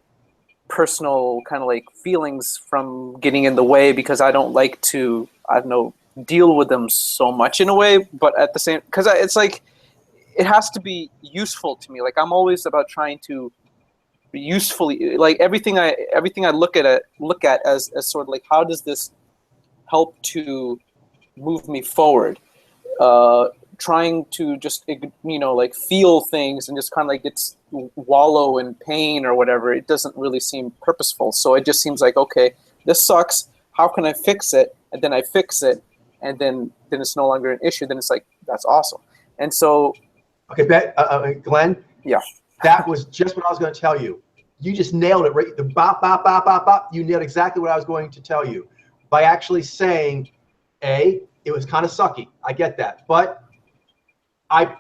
personal kind of like feelings from getting in the way, because I don't like to, I don't know, deal with them so much in a way. But at the same, because it's like, it has to be useful to me. Like, I'm always about trying to usefully, like everything I look at as sort of like, how does this help to move me forward? Trying to just, you know, like feel things and just kind of like wallow in pain or whatever, it doesn't really seem purposeful. So it just seems like, okay, this sucks. How can I fix it? And then I fix it, and then it's no longer an issue. Then it's like, that's awesome. And so, okay, Glenn. Yeah. That was just what I was going to tell you. You just nailed it, right? The bop, bop, bop, bop, bop. You nailed exactly what I was going to tell you by actually saying, it was kind of sucky. I get that. But I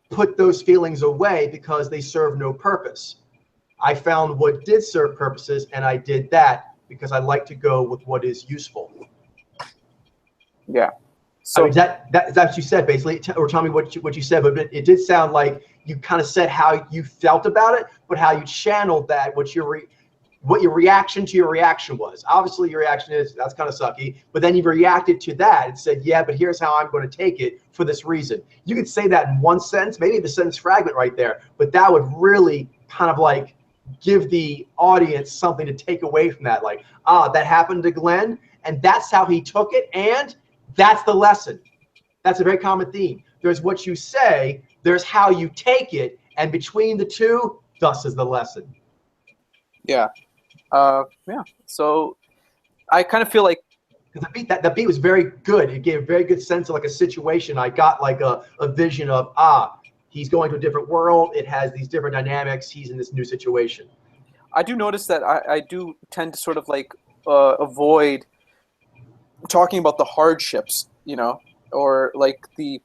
put those feelings away because they serve no purpose. I found what did serve purposes, and I did that because I like to go with what is useful. Yeah. So So I mean, that's what you said, basically, or tell me what you said, but it did sound like you kind of said how you felt about it, but how you channeled that, what your reaction to your reaction was. Obviously, your reaction is, that's kind of sucky, but then you reacted to that and said, yeah, but here's how I'm going to take it for this reason. You could say that in one sentence, maybe the sentence fragment right there, but that would really kind of like give the audience something to take away from that. Like, that happened to Glenn, and that's how he took it, and that's the lesson. That's a very common theme. There's what you say, there's how you take it, and between the two, thus is the lesson. yeah. Yeah. So I kind of feel like Because that beat was very good. It gave a very good sense of like a situation. I got like a vision of, he's going to a different world. It has these different dynamics. He's in this new situation. I do notice that I do tend to sort of like avoid talking about the hardships, or like the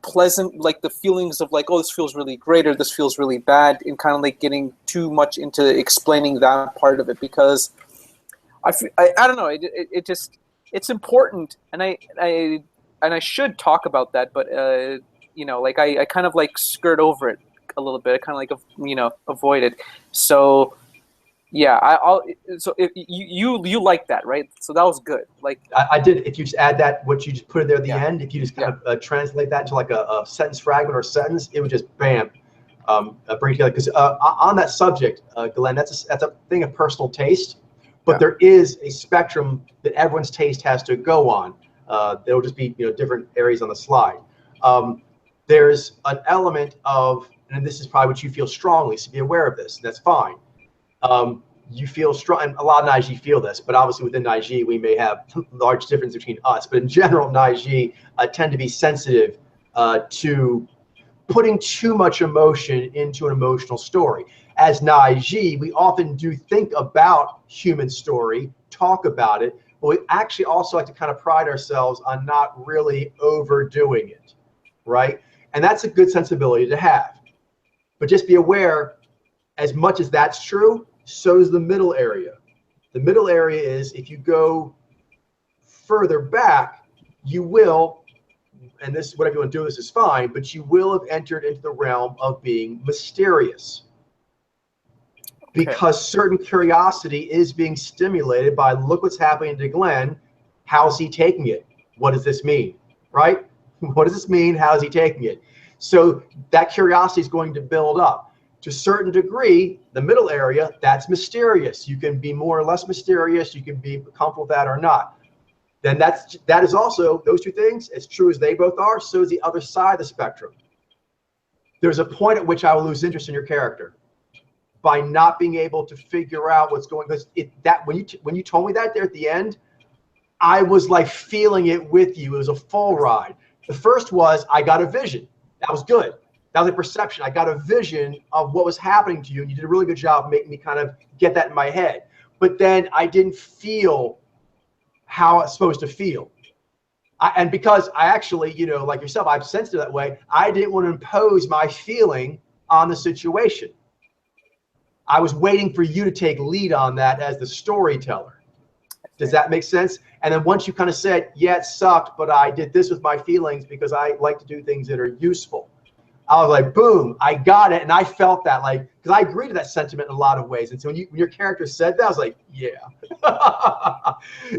pleasant, like the feelings of like, oh, this feels really great or this feels really bad, and kind of like getting too much into explaining that part of it, because I don't know, it just, it's important, and I should talk about that, but like I kind of like skirt over it a little bit. I kind of like avoid it. So yeah, so if you like that, right? So that was good. Like I did. If you just add that, what you just put there at the end, if you just kind of translate that into like a sentence fragment or sentence, it would just bam, bring together. Because on that subject, Glenn, that's a thing of personal taste, but there is a spectrum that everyone's taste has to go on. There will just be different areas on the slide. There's an element of, and this is probably what you feel strongly, so be aware of this. That's fine. You feel strong, and a lot of Naiji feel this, but obviously within Naiji we may have large difference between us. But in general, Naiji tend to be sensitive to putting too much emotion into an emotional story. As Naiji, we often do think about human story, talk about it, but we actually also like to kind of pride ourselves on not really overdoing it, right? And that's a good sensibility to have. But just be aware, as much as that's true, so is the middle area. The middle area is, if you go further back, you will, and this, whatever you want to do, this is fine, but you will have entered into the realm of being mysterious. Because certain curiosity is being stimulated by, look what's happening to Glenn. How's he taking it? What does this mean? Right? What does this mean? How is he taking it? So that curiosity is going to build up. To a certain degree, the middle area, that's mysterious. You can be more or less mysterious. You can be comfortable with that or not. Then that is also, those two things, as true as they both are, so is the other side of the spectrum. There's a point at which I will lose interest in your character by not being able to figure out what's going on. Because when you told me that there at the end, I was like feeling it with you. It was a full ride. The first was, I got a vision. That was good. That was a perception. I got a vision of what was happening to you, and you did a really good job making me kind of get that in my head. But then I didn't feel how it's supposed to feel. And because I actually, like yourself, I've sensed it that way, I didn't want to impose my feeling on the situation. I was waiting for you to take lead on that as the storyteller. Does that make sense? And then once you kind of said, yeah, it sucked, but I did this with my feelings because I like to do things that are useful. I was like, boom, I got it. And I felt that, like, because I agree to that sentiment in a lot of ways. And so when your character said that, I was like, yeah.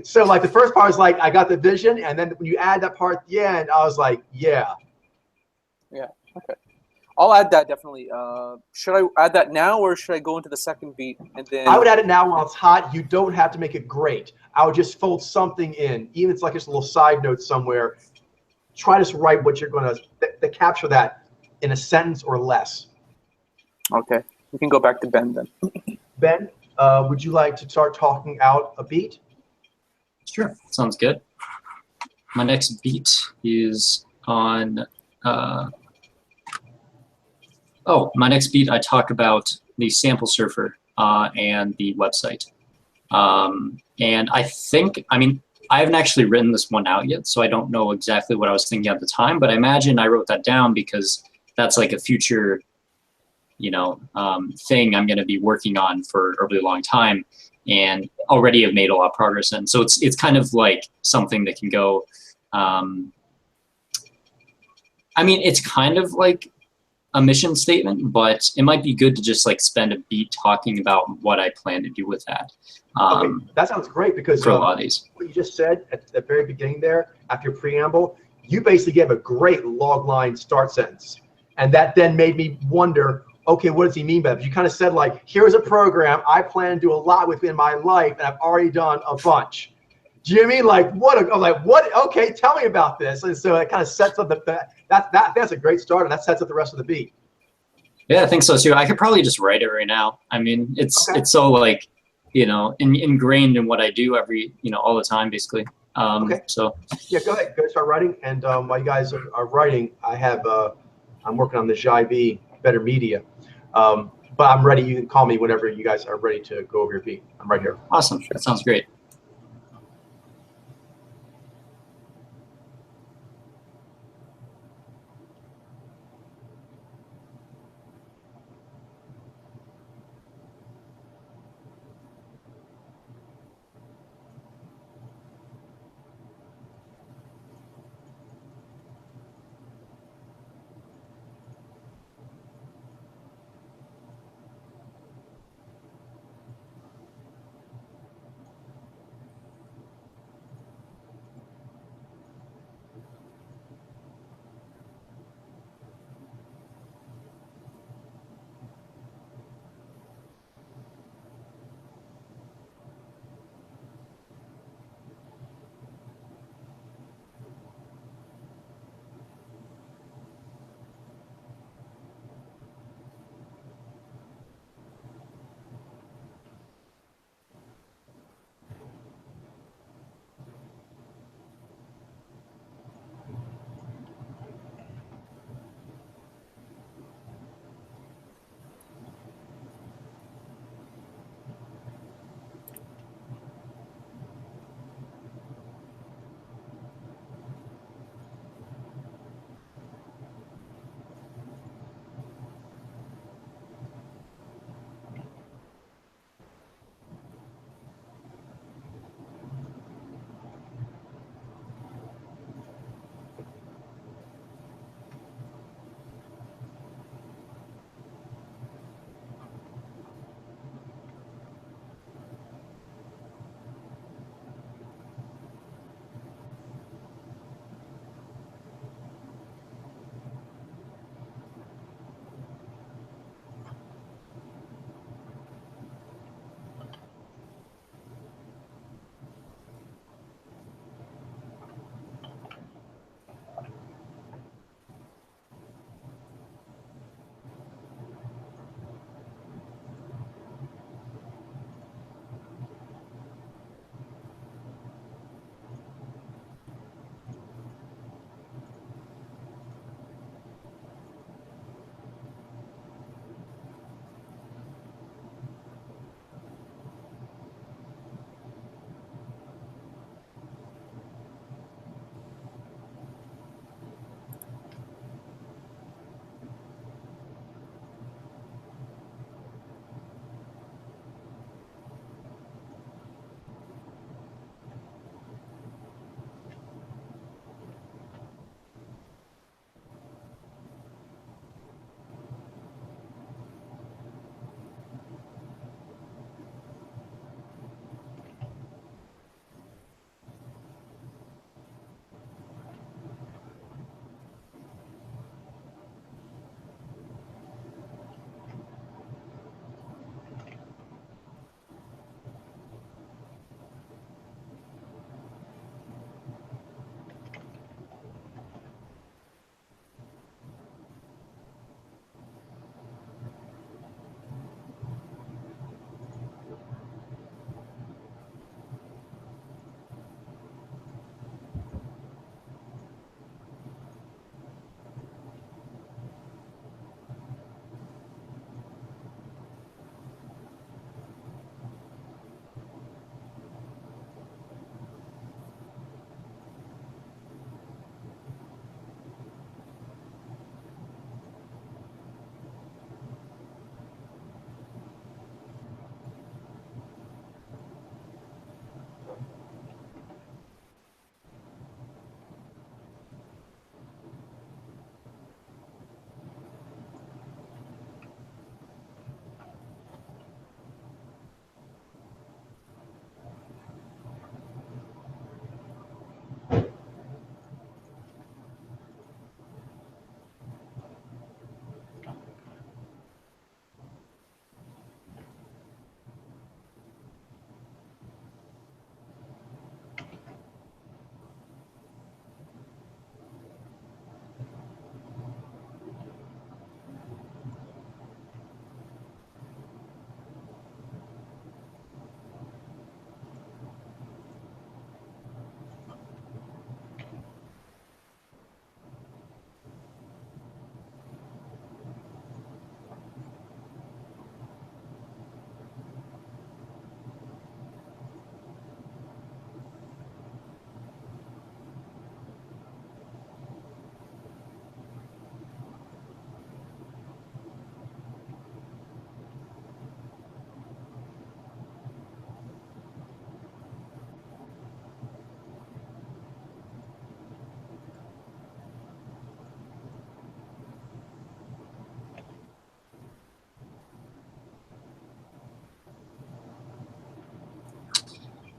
So like the first part was like, I got the vision. And then when you add that part at the end, I was like, yeah. Yeah, okay. I'll add that definitely. Should I add that now, or should I go into the second beat and then? I would add it now while it's hot. You don't have to make it great. I would just fold something in, even if it's like just a little side note somewhere. Try to write what you're going to capture that in a sentence or less. Okay, we can go back to Ben then. Ben, would you like to start talking out a beat? Sure, sounds good. My next beat is on. My next beat, I talk about the sample surfer, and the website. And I think, I mean, I haven't actually written this one out yet, so I don't know exactly what I was thinking at the time, but I imagine I wrote that down because that's like a future, you know, thing I'm going to be working on for a really long time, and already have made a lot of progress in. So it's kind of like something that can go, I mean, it's kind of like a mission statement, but it might be good to just like spend a beat talking about what I plan to do with that. Okay, that sounds great because for a lot of these. what you just said at the very beginning there, after your preamble, you basically gave a great log line start sentence. And that then made me wonder, okay, what does he mean by that? You kind of said like, here's a program I plan to do a lot within my life, and I've already done a bunch. Do you mean like what? I'm like, what? Okay, tell me about this. And so it kind of sets up that's a great start, and that sets up the rest of the beat. Yeah, I think so too. I could probably just write it right now. I mean, it's so like, you know, ingrained in what I do every, you know, all the time basically. Okay. So yeah, go ahead, start writing. And while you guys are writing, I have I'm working on the Jai Better Media. But I'm ready. You can call me whenever you guys are ready to go over your beat. I'm right here. awesome. That sounds great.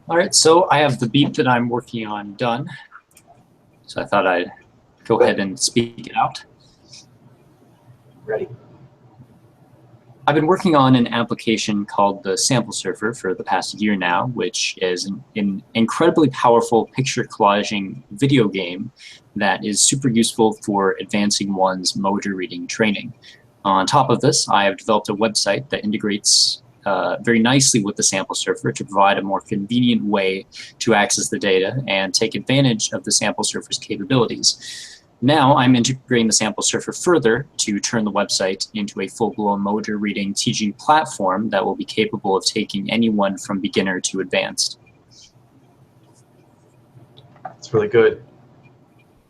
All right, so I have the beat that I'm working on done. So I thought I'd go ahead and speak it out. Ready? I've been working on an application called the Sample Surfer for the past year now, which is an incredibly powerful picture collaging video game that is super useful for advancing one's motor reading training. On top of this, I have developed a website that integrates very nicely with the Sample Surfer to provide a more convenient way to access the data and take advantage of the Sample Surfer's capabilities. Now I'm integrating the Sample Surfer further to turn the website into a full-blown motor reading teaching platform that will be capable of taking anyone from beginner to advanced. That's really good.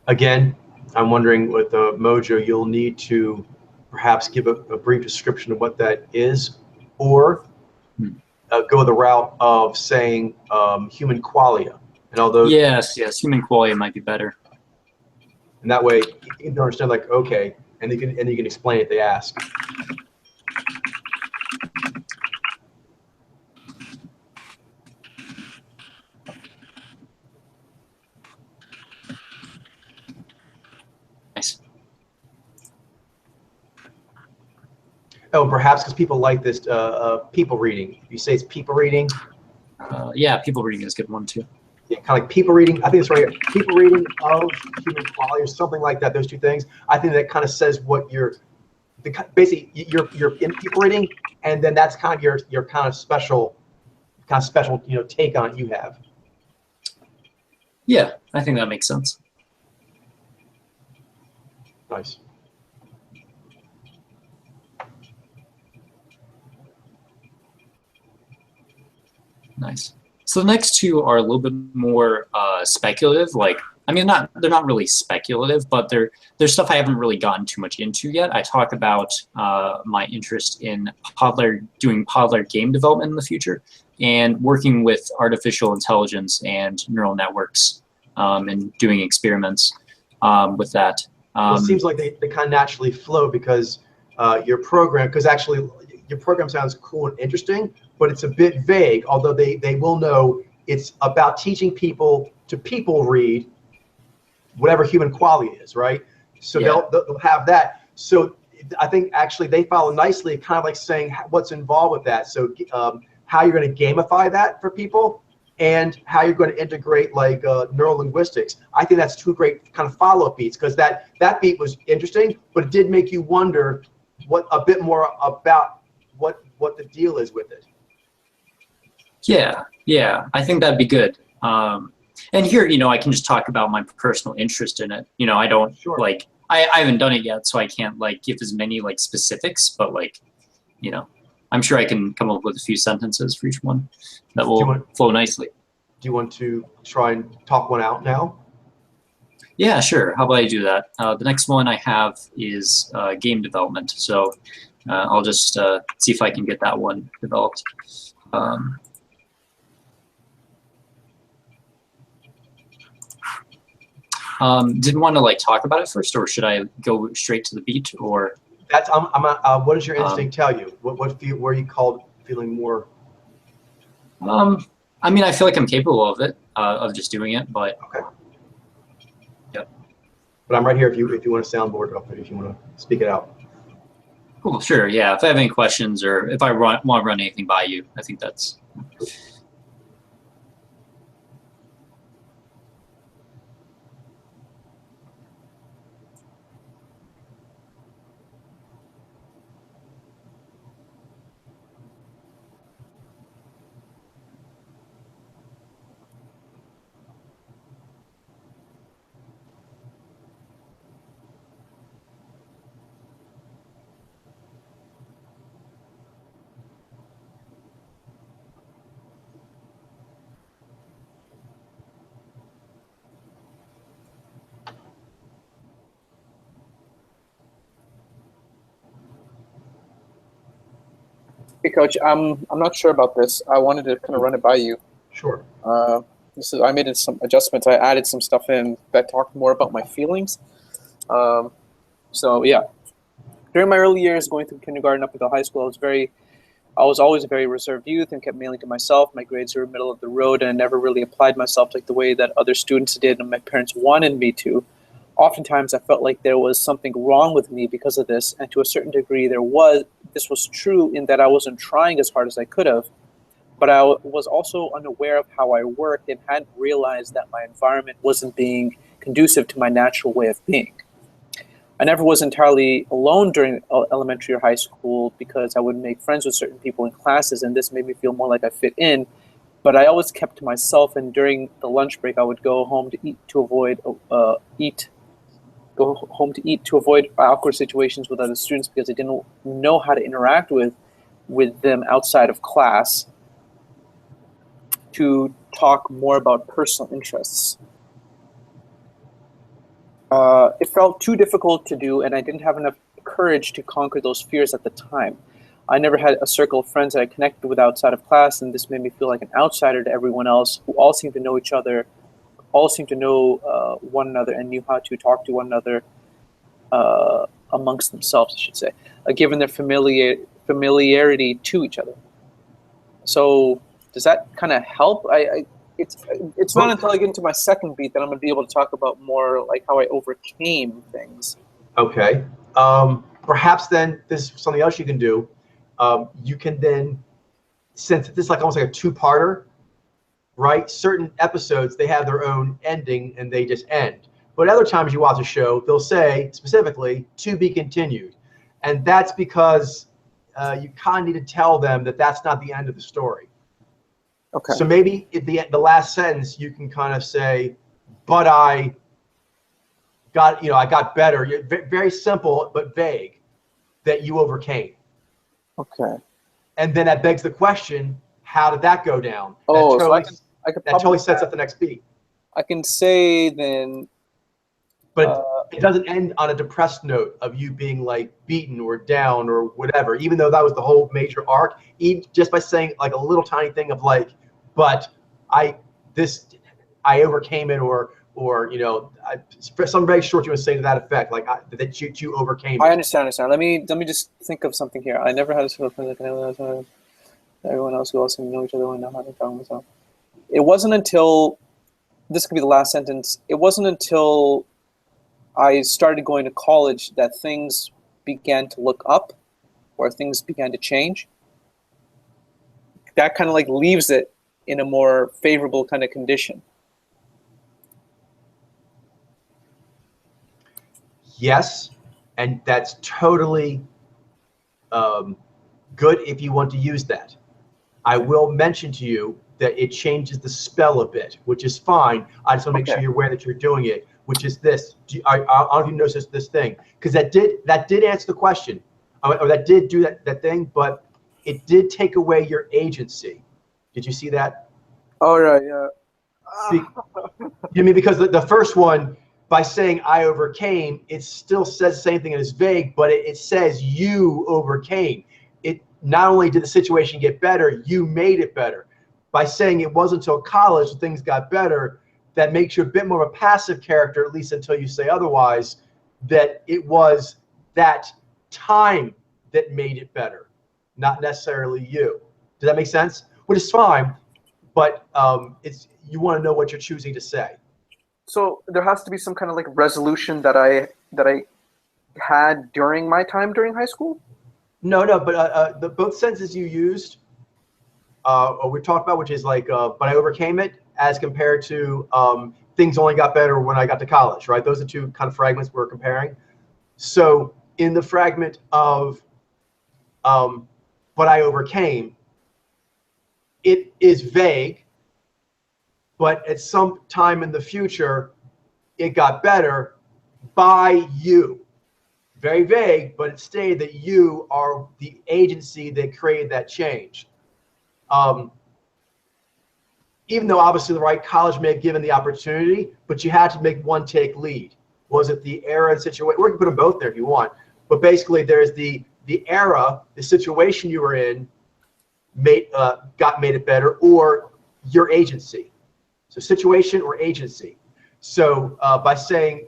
Again, I'm wondering with Mojo, you'll need to perhaps give a brief description of what that is, or go the route of saying human qualia. And although yes, human qualia might be better. And that way you can understand, like, okay, and you can explain it if they ask. Nice. Oh, perhaps because people like this people reading. You say it's people reading. Yeah, people reading is a good one too. Yeah, kind of like people reading. I think it's right here. People reading of human quality or something like that. Those two things. I think that kind of says what basically you're in people reading, and then that's kind of your kind of special take on it you have. Yeah, I think that makes sense. Nice. Nice. So the next two are a little bit more speculative. Like, I mean, they're not really speculative, but they're stuff I haven't really gotten too much into yet. I talk about my interest in doing Podler game development in the future, and working with artificial intelligence and neural networks, and doing experiments with that. Well, it seems like they kind of naturally flow because your program sounds cool and interesting, but it's a bit vague, although they will know it's about teaching people to people read whatever human quality is, right? So Yeah. they'll have that. So I think actually they follow nicely, kind of like saying what's involved with that. So how you're going to gamify that for people, and how you're going to integrate like neurolinguistics. I think that's two great kind of follow-up beats, because that beat was interesting, but it did make you wonder a bit more about what the deal is with it. Yeah, I think that'd be good. And here, I can just talk about my personal interest in it. I don't Sure. like, I haven't done it yet, so I can't like give as many like specifics, but like, I'm sure I can come up with a few sentences for each one that will flow nicely. Do you want to try and talk one out now? Yeah, sure. How about I do that? The next one I have is game development. So I'll just see if I can get that one developed. Didn't want to like talk about it first, or should I go straight to the beat? Or That's what does your instinct tell you? Where you called feeling more? I mean, I feel like I'm capable of it, of just doing it, but Okay. Yep. But I'm right here if you want to soundboard up, if you want to speak it out. Cool, sure, yeah. If I have any questions, or if I want to run anything by you, I think that's. Hey, Coach, I'm not sure about this. I wanted to kind of run it by you. Sure. I made some adjustments. I added some stuff in that talked more about my feelings. So yeah, during my early years going through kindergarten up until high school, I was very I was always a very reserved youth and kept mainly to myself. My grades were middle of the road, and I never really applied myself like the way that other students did and my parents wanted me to. Oftentimes, I felt like there was something wrong with me because of this, and to a certain degree, this was true in that I wasn't trying as hard as I could have, but I was also unaware of how I worked and hadn't realized that my environment wasn't being conducive to my natural way of being. I never was entirely alone during elementary or high school because I would make friends with certain people in classes, and this made me feel more like I fit in. But I always kept to myself, and during the lunch break, I would go home to eat to avoid awkward situations with other students because I didn't know how to interact with them outside of class to talk more about personal interests. It felt too difficult to do, and I didn't have enough courage to conquer those fears at the time. I never had a circle of friends that I connected with outside of class, and this made me feel like an outsider to everyone else who all seemed to know each other, all seemed to know one another and knew how to talk to one another amongst themselves, I should say, given their familiarity to each other. So does that kind of help? It's not until I get into my second beat that I'm going to be able to talk about more like how I overcame things. Okay. Perhaps then this is something else you can do. You can then, since this is like almost like a two-parter, right? Certain episodes, they have their own ending and they just end. But other times you watch a show, they'll say specifically, to be continued. And that's because you kind of need to tell them that that's not the end of the story. Okay. So maybe at the last sentence, you can kind of say, but I got better. Very simple, but vague, that you overcame. Okay. And then that begs the question, how did that go down? Oh, that totally, so I could that totally sets up the next beat. I can say then. But it doesn't end on a depressed note of you being like beaten or down or whatever, even though that was the whole major arc. Even just by saying like a little tiny thing of like, but I overcame it, or something very short you would say to that effect, like that you overcame it. I understand. Let me just think of something here. I never had a sort of friend like everyone else who also know each other and know how to talk myself. It wasn't until, this could be the last sentence, it wasn't until I started going to college that things began to look up, or things began to change. That kind of like leaves it in a more favorable kind of condition. Yes, and that's totally good if you want to use that. I will mention to you that it changes the spell a bit, which is fine. I just want to make sure you're aware that you're doing it, which is this. I don't know if you noticed this thing, because that did answer the question, or that did do that thing, but it did take away your agency. Did you see that? Oh, right, yeah. You mean because the first one, by saying I overcame, it still says the same thing and is vague, but it says you overcame. It not only did the situation get better, you made it better. By saying it wasn't until college that things got better, that makes you a bit more of a passive character, at least until you say otherwise, that it was that time that made it better, not necessarily you. Does that make sense? Which is fine, but you want to know what you're choosing to say. So there has to be some kind of like resolution that I had during my time during high school? No, but both sentences you used, we talked about, which is like, but I overcame it, as compared to things only got better when I got to college, right? Those are two kind of fragments we're comparing. So in the fragment of but I overcame, it is vague, but at some time in the future, it got better by you. Very vague, but it stated that you are the agency that created that change. Even though obviously the right college may have given the opportunity, but you had to make one take lead. Was it the era and situation? We can put them both there if you want. But basically there's the era, the situation you were in made it better, or your agency. So situation or agency. So by saying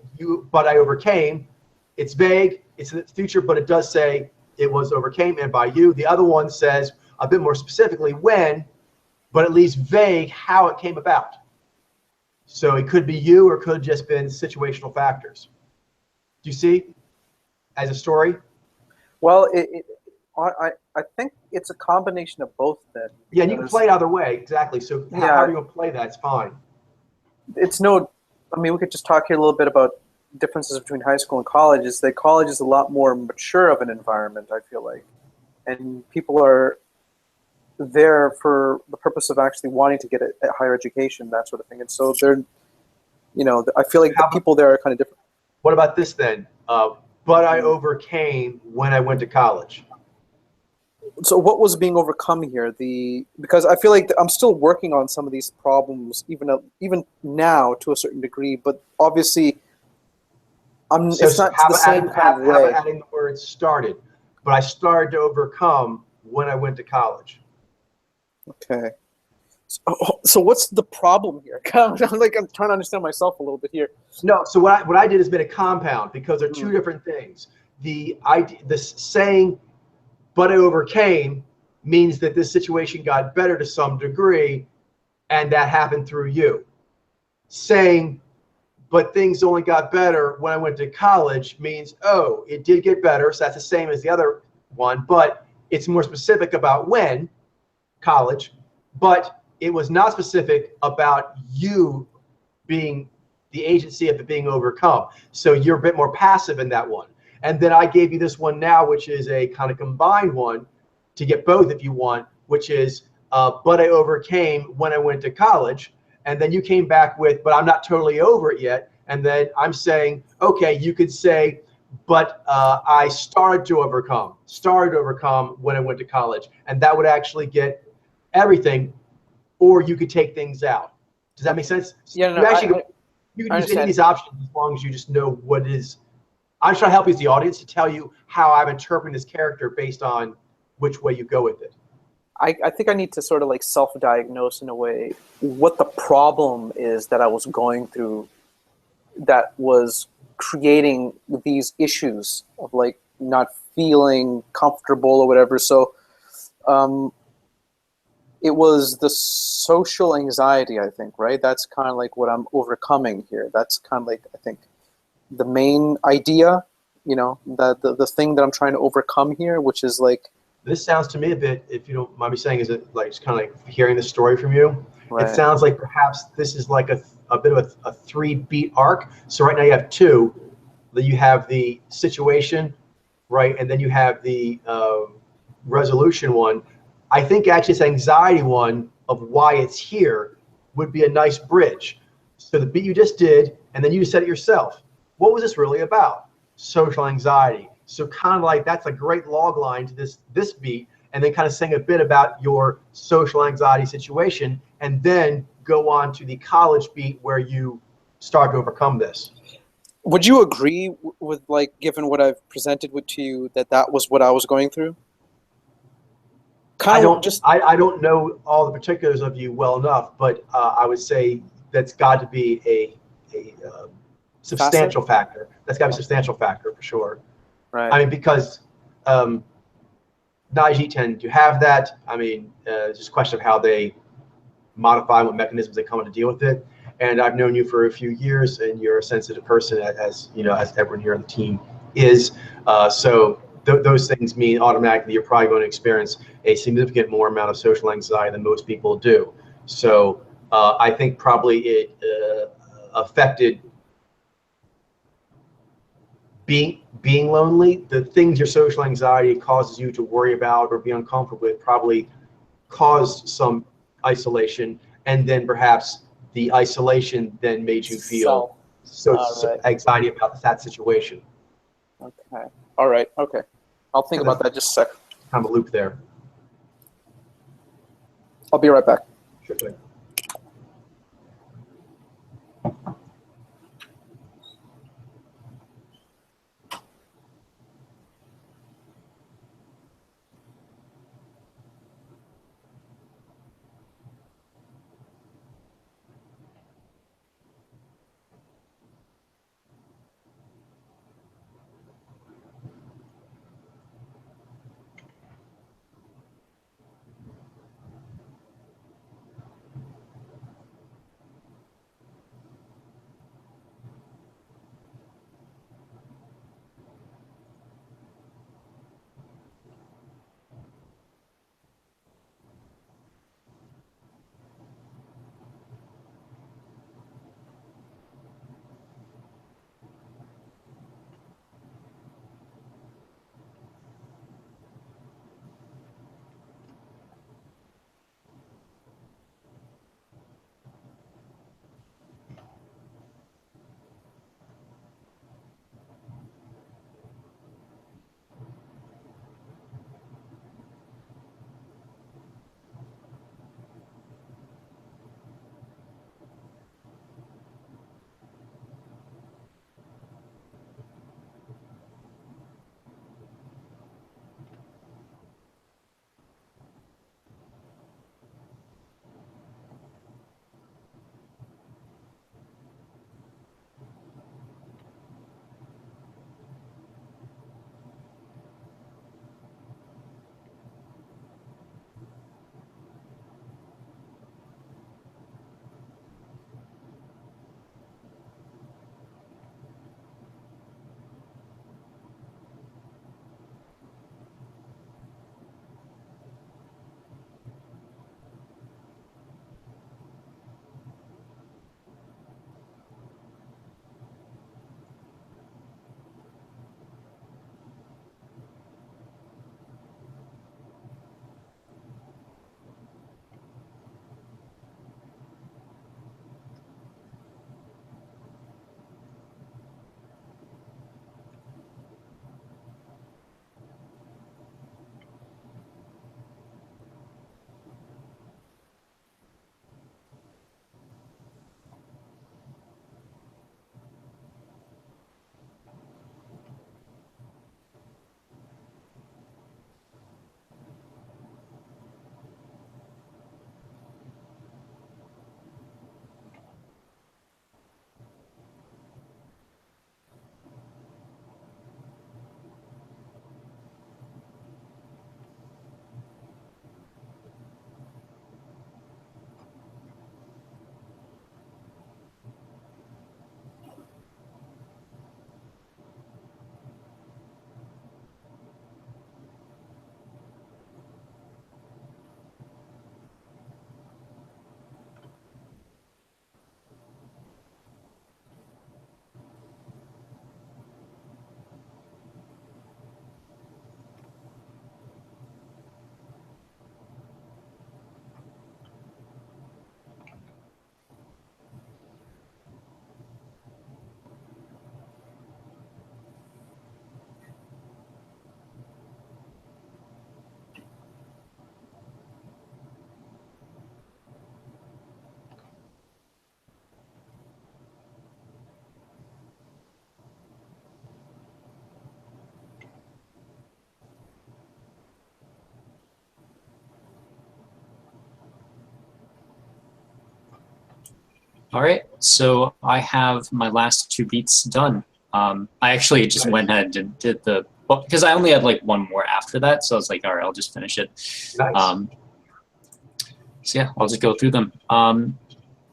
but I overcame, it's vague, it's in the future, but it does say it was overcame and by you. The other one says, a bit more specifically when, but at least vague how it came about. So it could be you, or it could have just been situational factors. Do you see as a story? Well, I think it's a combination of both then. Yeah, and you can play it either way, exactly. So Yeah. however you want to play that, it's fine. It's no, I mean, we could just talk here a little bit about differences between high school and college. Is that college is a lot more mature of an environment, I feel like. And people are there for the purpose of actually wanting to get a higher education, that sort of thing. And so they're, you know, I feel like the people there are kind of different. What about this then? But I overcame when I went to college. So what was being overcome here? Because I feel like I'm still working on some of these problems, even now to a certain degree. But obviously, it's not the same kind of way. Adding the word started, but I started to overcome when I went to college. Okay. So what's the problem here? I'm trying to understand myself a little bit here. No. So what I did has been a compound, because they're two different things. This saying, but I overcame, means that this situation got better to some degree, and that happened through you. Saying, but things only got better when I went to college, means, oh, it did get better. So that's the same as the other one, but it's more specific about when, college, but it was not specific about you being the agency of it being overcome. So you're a bit more passive in that one. And then I gave you this one now, which is a kind of combined one to get both if you want, which is, but I overcame when I went to college. And then you came back with, but I'm not totally over it yet. And then I'm saying, okay, you could say, but I started to overcome when I went to college. And that would actually get everything, or you could take things out. Does that make sense? Yeah, no, you can use any of these options as long as you just know what it is. I'm trying to help you as the audience to tell you how I'm interpreting this character based on which way you go with it. I think I need to sort of like self-diagnose in a way what the problem is that I was going through that was creating these issues of like not feeling comfortable or whatever. So it was the social anxiety, I think, right? That's kind of like what I'm overcoming here. That's kind of like, I think, the main idea, you know, the thing that I'm trying to overcome here, which is like, this sounds to me a bit, if you don't mind me saying, is it like just kind of like hearing the story from you? right. It sounds like perhaps this is like a bit of a 3-beat arc. So right now you have 2. That you have the situation, right, and then you have the resolution one. I think actually this anxiety one of why it's here would be a nice bridge. So the beat you just did, and then you said it yourself. What was this really about? Social anxiety. So kind of like that's a great log line to this beat, and then kind of saying a bit about your social anxiety situation, and then go on to the college beat where you start to overcome this. Would you agree with, like, given what I've presented to you, that was what I was going through? I don't know all the particulars of you well enough, but I would say that's got to be a substantial factor. That's got to be a substantial factor for sure. Right. I mean, because Najee tend to have that. I mean, it's just a question of how they modify, what mechanisms they come in to deal with it. And I've known you for a few years, and you're a sensitive person, as you know, as everyone here on the team is. So those things mean automatically you're probably going to experience a significant more amount of social anxiety than most people do. So I think probably it affected being lonely. The things your social anxiety causes you to worry about or be uncomfortable with probably caused some isolation, and then perhaps the isolation then made you feel anxiety about that situation. Okay. All right. Okay. I'll think about that just a sec. Kind of a loop there. I'll be right back. Sure thing. All right, so I have my last 2 beats done. I actually just went ahead and did the, well, because I only had like 1 more after that, so I was like, all right, I'll just finish it. Nice. So yeah, I'll just go through them.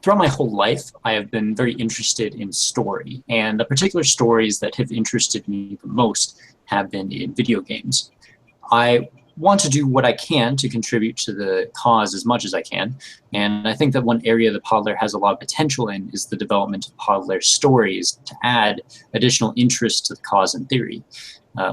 Throughout my whole life, I have been very interested in story, and the particular stories that have interested me the most have been in video games. I want to do what I can to contribute to the cause as much as I can, and I think that one area that Podler has a lot of potential in is the development of Podler stories to add additional interest to the cause and theory.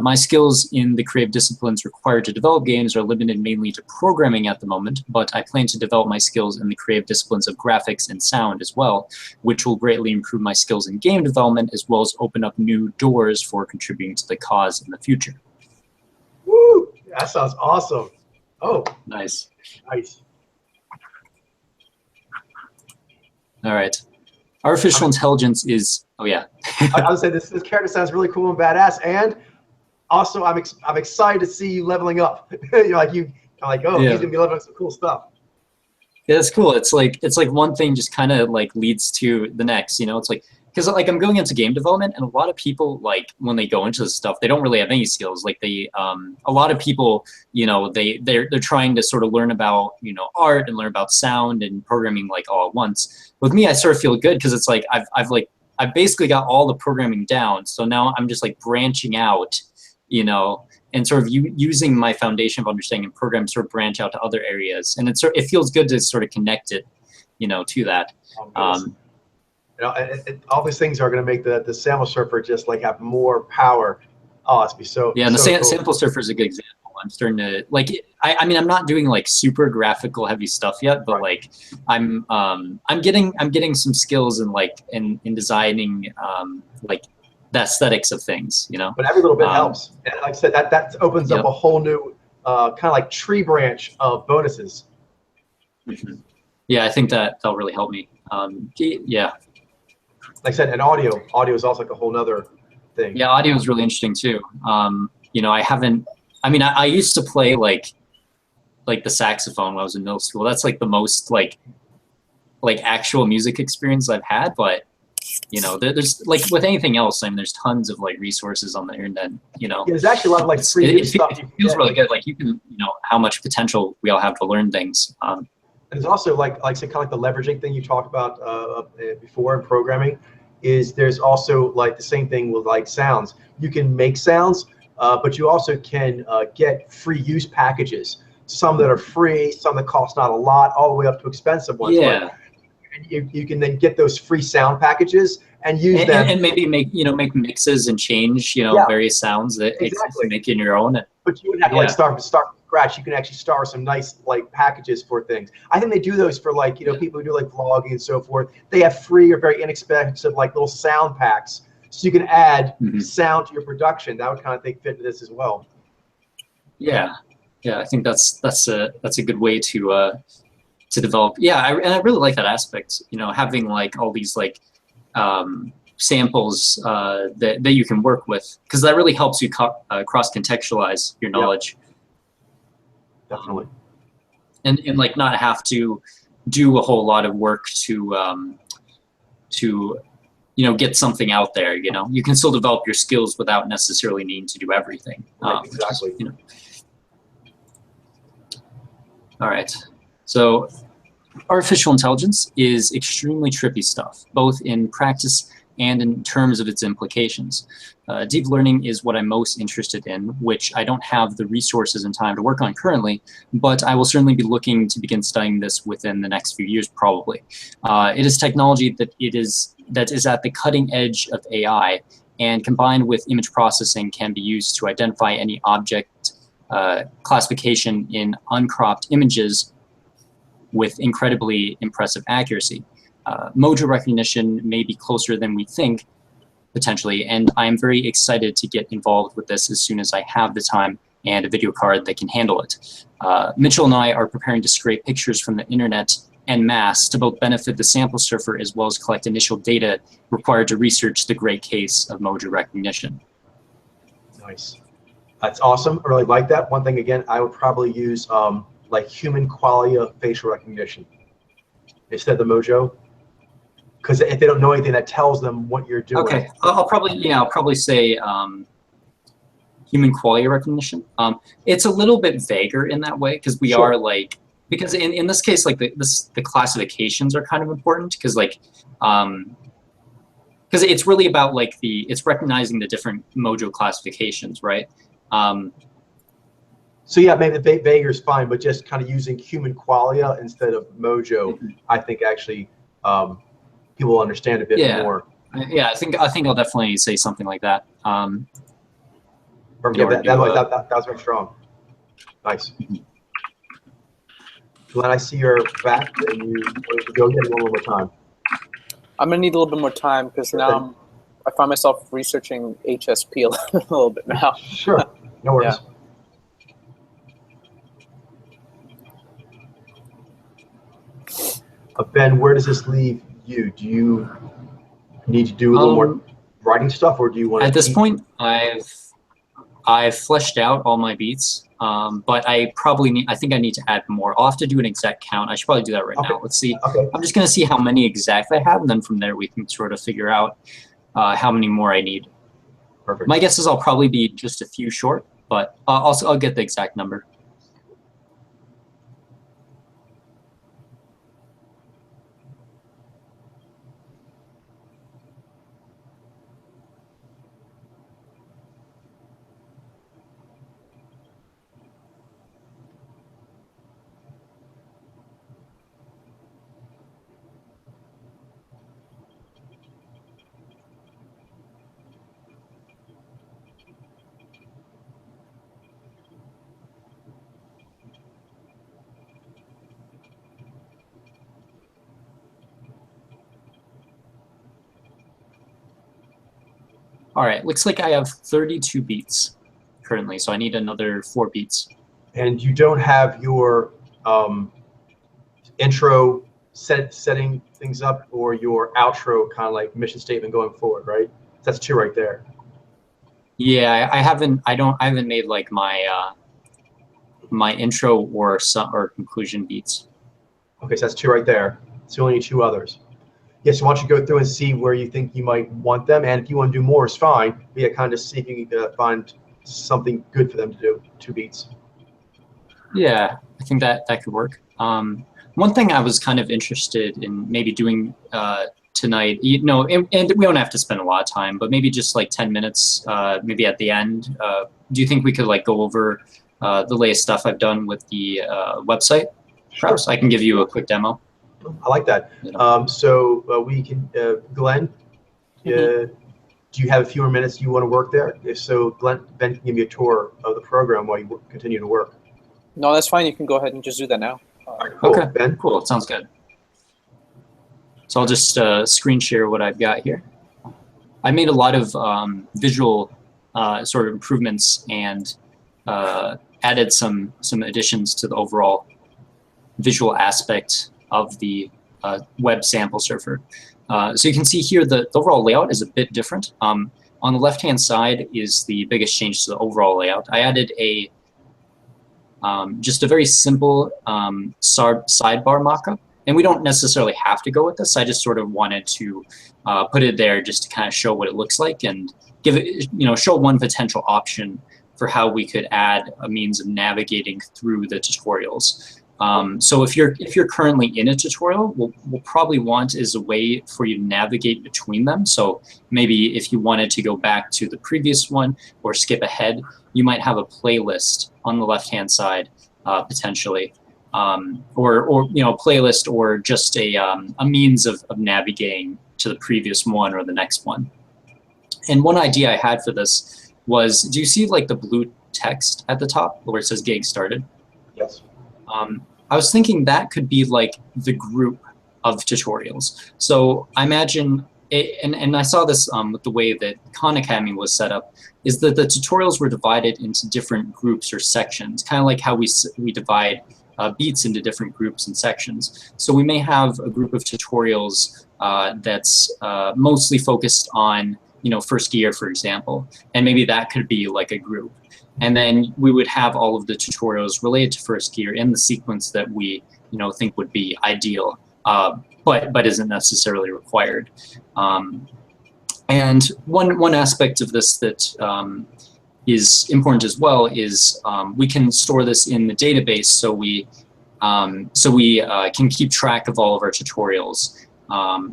My skills in the creative disciplines required to develop games are limited mainly to programming at the moment, but I plan to develop my skills in the creative disciplines of graphics and sound as well, which will greatly improve my skills in game development as well as open up new doors for contributing to the cause in the future. Woo! That sounds awesome. Oh, Nice. nice. All right. Artificial intelligence is, oh yeah. I would say this character sounds really cool and badass, and also I'm excited to see you leveling up. I'm like, oh, Yeah. he's gonna be leveling up some cool stuff. Yeah, it's cool. It's like one thing just kind of like leads to the next, you know. It's like, because like I'm going into game development, and a lot of people, like when they go into this stuff, they don't really have any skills. Like a lot of people, you know, they're trying to sort of learn about, you know, art and learn about sound and programming like all at once. With me, I sort of feel good because it's like I've basically got all the programming down. So now I'm just like branching out, you know, and sort of using my foundation of understanding and program sort of branch out to other areas. And it feels good to sort of connect it, you know, to that. You know, all these things are going to make the Sample Surfer just like have more power. Oh, it's be so. Yeah, and so the cool. Sample Surfer is a good example. I'm starting to like. I mean, I'm not doing like super graphical heavy stuff yet, but like I'm getting some skills in like in designing like the aesthetics of things, you know. But every little bit helps. And like I said, that opens up a whole new kind of like tree branch of bonuses. Mm-hmm. Yeah, I think that'll really help me. Yeah. Like I said, and audio is also like a whole nother thing. Yeah, audio is really interesting too. You know, I used to play like the saxophone when I was in middle school. That's like the most like actual music experience I've had. But you know, there's like with anything else, I mean, there's tons of like resources on the internet. You know, yeah, there's actually a lot of like free stuff. It feels really good. Like you can, you know, how much potential we all have to learn things. And there's also like say kind of like the leveraging thing you talked about before in programming. Is there's also like the same thing with like sounds. You can make sounds, but you also can get free use packages. Some that are free, some that cost not a lot, all the way up to expensive ones. Yeah. Like, and you can then get those free sound packages and use them. And maybe make mixes and change, you know, various sounds that exactly. make in your own. But you wouldn't have to like start from scratch. You can actually start some nice like packages for things. I think they do those for like, you know, people who do like vlogging and so forth. They have free or very inexpensive like little sound packs, so you can add sound to your production. That would kind of fit into this as well. Yeah, I think that's a good way to develop. Yeah, I really like that aspect. You know, having like all these like samples that you can work with, because that really helps you cross contextualize your knowledge. Definitely. And like not have to do a whole lot of work to you know, get something out there. You know, you can still develop your skills without necessarily needing to do everything. Exactly. Is, you know. All right. So artificial intelligence is extremely trippy stuff, both in practice and in terms of its implications. Deep learning is what I'm most interested in, which I don't have the resources and time to work on currently, but I will certainly be looking to begin studying this within the next few years, probably. It is technology that is at the cutting edge of AI, and combined with image processing can be used to identify any object classification in uncropped images with incredibly impressive accuracy. Mojo recognition may be closer than we think, potentially, and I'm very excited to get involved with this as soon as I have the time and a video card that can handle it. Mitchell and I are preparing to scrape pictures from the internet en masse to both benefit the Sample Surfer as well as collect initial data required to research the great case of Mojo recognition. Nice. That's awesome. I really like that. One thing, again, I would probably use like human qualia facial recognition instead of the Mojo. because if they don't know anything, that tells them what you're doing. Okay, I'll probably say human quality recognition. It's a little bit vaguer in that way because we Sure. are like, because in this case, like the classifications are kind of important because like because it's really about like it's recognizing the different Mojo classifications, right? So yeah, maybe the vaguer is fine, but just kind of using human qualia instead of Mojo, I think actually people will understand a bit more. Yeah, I think I'll definitely say something like that. Perfect. Yeah, that was very strong. Nice. Glenn, I see you're back, and you go again one more time. I'm gonna need a little bit more time because now I find myself researching HSP a little bit now. Sure, no worries. Ben, where does this leave you? Do you need to do a little more writing stuff, or do you want to? At this point, I've fleshed out all my beats, but I think I need to add more. I'll have to do an exact count. I should probably do that right now. Let's see. Okay. I'm just gonna see how many exactly I have, and then from there we can sort of figure out how many more I need. Perfect. My guess is I'll probably be just a few short, but I'll get the exact number. All right, looks like I have 32 beats currently, so I need another 4 beats. And you don't have your intro setting things up, or your outro kind of like mission statement going forward, right? That's 2 right there. Yeah, I haven't made like my my intro or conclusion beats. Okay, so that's 2 right there. So you only need 2 others. Yes, so why don't you go through and see where you think you might want them, and if you want to do more, it's fine. But yeah, kind of see if you can find something good for them to do. 2 beats. Yeah, I think that could work. One thing I was kind of interested in maybe doing tonight, and we don't have to spend a lot of time, but maybe just like 10 minutes, maybe at the end. Do you think we could like go over the latest stuff I've done with the website? Perhaps I can give you a quick demo. I like that. So we can, Glenn, do you have a few more minutes you want to work there? If so, Ben can give you a tour of the program while you continue to work. No, that's fine. You can go ahead and just do that now. Right, cool. Okay, Ben? Cool. Sounds good. So I'll just screen share what I've got here. I made a lot of visual sort of improvements and added some additions to the overall visual aspect of the web sample surfer. So you can see here the overall layout is a bit different. On the left-hand side is the biggest change to the overall layout. I added just a very simple sidebar mockup. And we don't necessarily have to go with this. I just sort of wanted to put it there just to kind of show what it looks like and give it, show one potential option for how we could add a means of navigating through the tutorials. So if you're currently in a tutorial, what we'll probably want is a way for you to navigate between them. So maybe if you wanted to go back to the previous one or skip ahead, you might have a playlist on the left-hand side potentially, or playlist, or just a means of navigating to the previous one or the next one. And one idea I had for this was, do you see like the blue text at the top where it says gig started? Yes. I was thinking that could be like the group of tutorials. So I imagine, and I saw this with the way that Khan Academy was set up, is that the tutorials were divided into different groups or sections, kind of like how we divide beats into different groups and sections. So we may have a group of tutorials that's mostly focused on, first gear, for example, and maybe that could be like a group. And then we would have all of the tutorials related to first gear in the sequence that we, think would be ideal. but isn't necessarily required. And one aspect of this that is important as well is we can store this in the database, so we can keep track of all of our tutorials,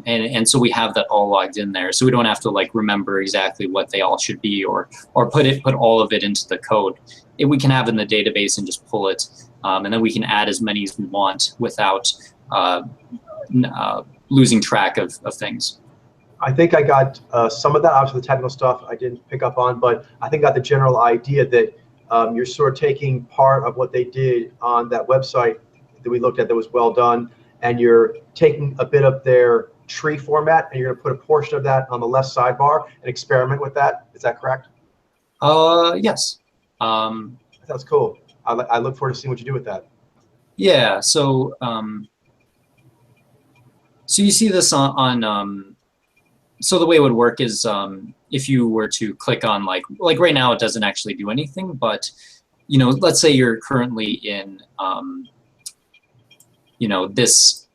and so we have that all logged in there, so we don't have to like remember exactly what they all should be, or put all of it into the code. We can have it in the database and just pull it, and then we can add as many as we want without losing track of things. I think I got some of that. Obviously, the technical stuff I didn't pick up on, but I think I got the general idea that you're sort of taking part of what they did on that website that we looked at that was well done, and you're taking a bit of their tree format, and you're going to put a portion of that on the left sidebar and experiment with that. Is that correct? Yes. That's cool. I look forward to seeing what you do with that. Yeah. So so you see this on so the way it would work is if you were to click on like right now it doesn't actually do anything, but you know, let's say you're currently in you know, this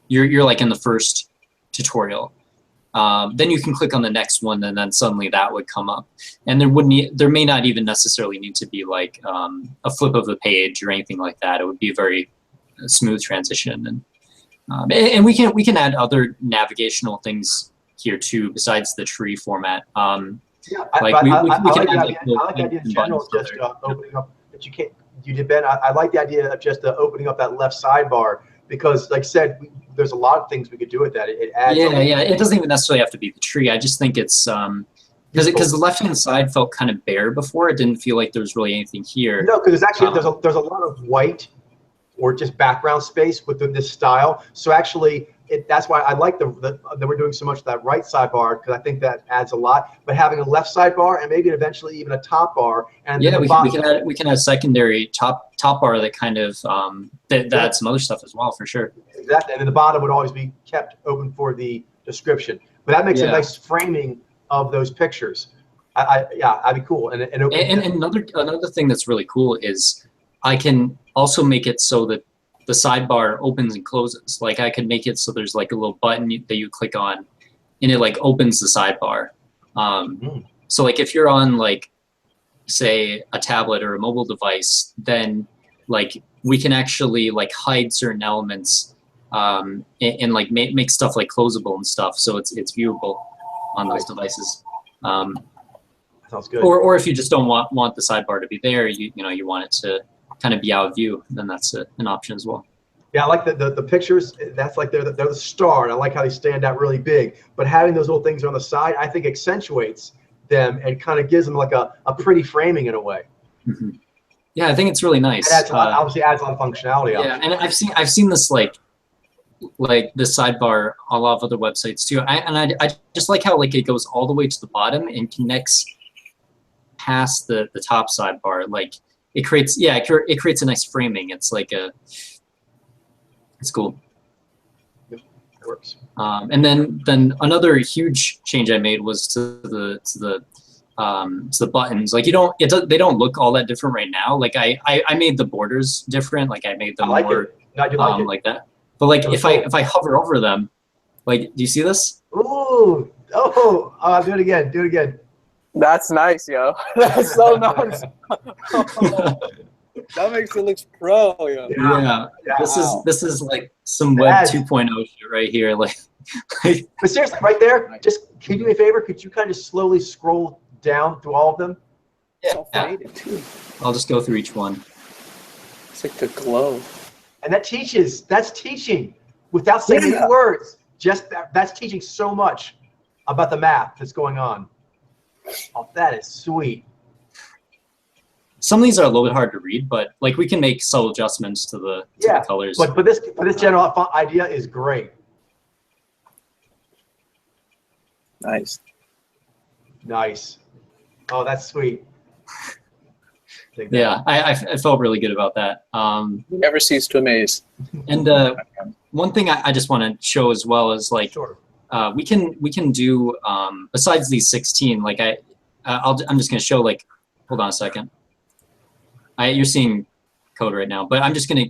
you're like in the first tutorial. Then you can click on the next one, and then suddenly that would come up, and there may not even necessarily need to be like a flip of the page or anything like that. It would be a very smooth transition, and we can add other navigational things here too besides the tree format. Yeah, like I we like can the add idea. I like the idea in general, just opening up. But you can't. You did, Ben. I like the idea of just opening up that left sidebar, because, like I said, there's a lot of things we could do with that. It adds. Yeah. It doesn't even necessarily have to be the tree. I just think it's because the left-hand side felt kind of bare before. It didn't feel like there was really anything here. No, because actually there's a lot of white or just background space within this style. So actually, that's why I like that we're doing so much of that right sidebar, because I think that adds a lot. But having a left sidebar and maybe eventually even a top bar, and yeah, we can add secondary top bar that kind of that adds some other stuff as well, for sure. Exactly, and then the bottom would always be kept open for the description. But that makes a nice framing of those pictures. Yeah, that'd be cool. And another thing that's really cool is I can also make it so that the sidebar opens and closes. Like I could make it so there's like a little button that you click on, and it like opens the sidebar. So like if you're on like, say, a tablet or a mobile device, then like we can actually like hide certain elements and like make stuff like closable and stuff, so it's viewable on those devices. Sounds good. Or if you just don't want the sidebar to be there, you want it to kind of be out of view, then that's an option as well. Yeah, I like the pictures. That's like they're the star, and I like how they stand out really big. But having those little things on the side, I think accentuates them and kind of gives them like a pretty framing in a way. Mm-hmm. Yeah, I think it's really nice. It obviously adds a lot of functionality. Yeah, and I've seen this like this sidebar on a lot of other websites too. I just like how like it goes all the way to the bottom and connects past the top sidebar. Like it creates a nice framing. It's like it's cool. Yep, it works. And then another huge change I made was to the buttons. Like they don't look all that different right now. Like I made the borders different. Like I made them more like that. But like if I hover over them, like, do you see this? Ooh, do it again. Do it again. That's nice, yo. That's so nice. That makes it look pro, yo. Yeah. This is like some Web 2.0 shit right here. Like, but seriously, right there, just can you do me a favor? Could you kind of slowly scroll down through all of them? Yeah. I'll just go through each one. It's like the glow. And that's teaching without saying any words. Just that's teaching so much about the math that's going on. Oh, that is sweet. Some of these are a little bit hard to read, but like we can make subtle adjustments to the colors. But for this general idea is great. Nice. Oh, that's sweet. Yeah, I felt really good about that. Never cease to amaze. And one thing I just want to show as well is like we can do besides these 16. Like I'm just gonna show like, hold on a second. You're seeing code right now, but I'm just gonna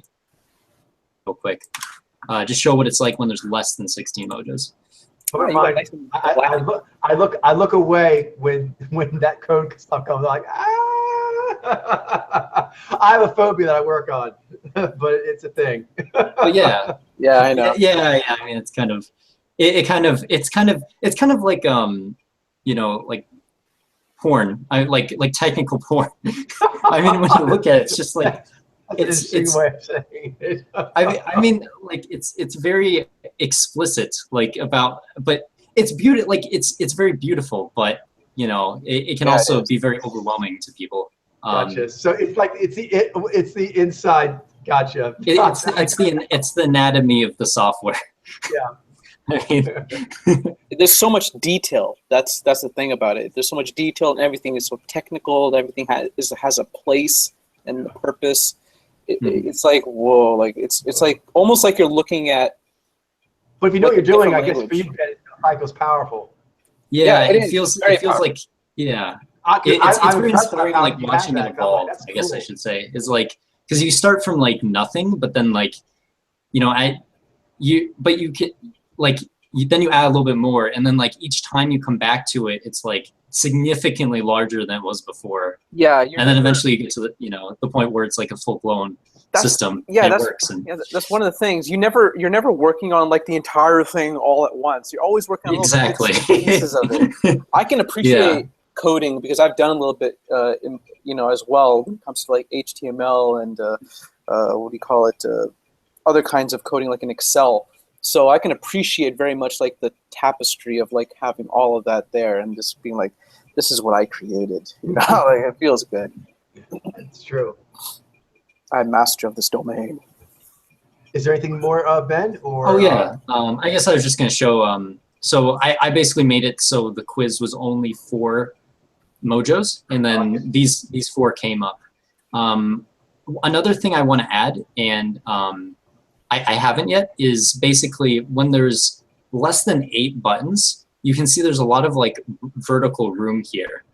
real quick. Just show what it's like when there's less than 16 mojos. But Yeah, mind, nice and I black. I look away when that code stuff comes. Like, I have a phobia that I work on, but it's a thing. But yeah, Yeah, I know. yeah. I mean, it's kind of it's kind of like you know, like porn. I like technical porn. I mean, when you look at it, it's just like That's an interesting way of saying it. I mean, like it's very explicit, like about, but it's beautiful. Like it's very beautiful, but you know, it can Yeah, it also is. be very overwhelming to people. Gotcha. So it's like it's the inside. Gotcha. It's the anatomy of the software. Yeah. I mean, There's so much detail. That's the thing about it. There's so much detail, and everything is so technical. And everything has a place and a purpose. It's like whoa, like it's like almost like you're looking at. But if you know what Like you're a doing, I different guess for you, it feels powerful. yeah, it it is. feels Very like yeah. It's It's very inspiring, like watching it evolve. I guess I should say is like because you start from like nothing, but then like, you know, but you can like then you add a little bit more, and then like each time you come back to it, it's like significantly larger than it was before, Yeah, and then eventually you get to the the point where it's like a full blown system. Yeah, and it that's works. And that's one of the things. You're never working on like the entire thing all at once. You're always working on little exactly pieces of it. I can appreciate coding because I've done a little bit, as well when it comes to like HTML and what do you call it, other kinds of coding like in Excel. So I can appreciate very much like the tapestry of like having all of that there and just being like, this is what I created. You know, like it feels good. It's true. I'm master of this domain. Is there anything more, Ben? Or oh yeah, I guess I was just gonna show. So I basically made it so the quiz was only 4 mojos, and then these 4 came up. Another thing I want to add, and I haven't yet, is basically when there's less than 8 buttons, you can see there's a lot of like vertical room here.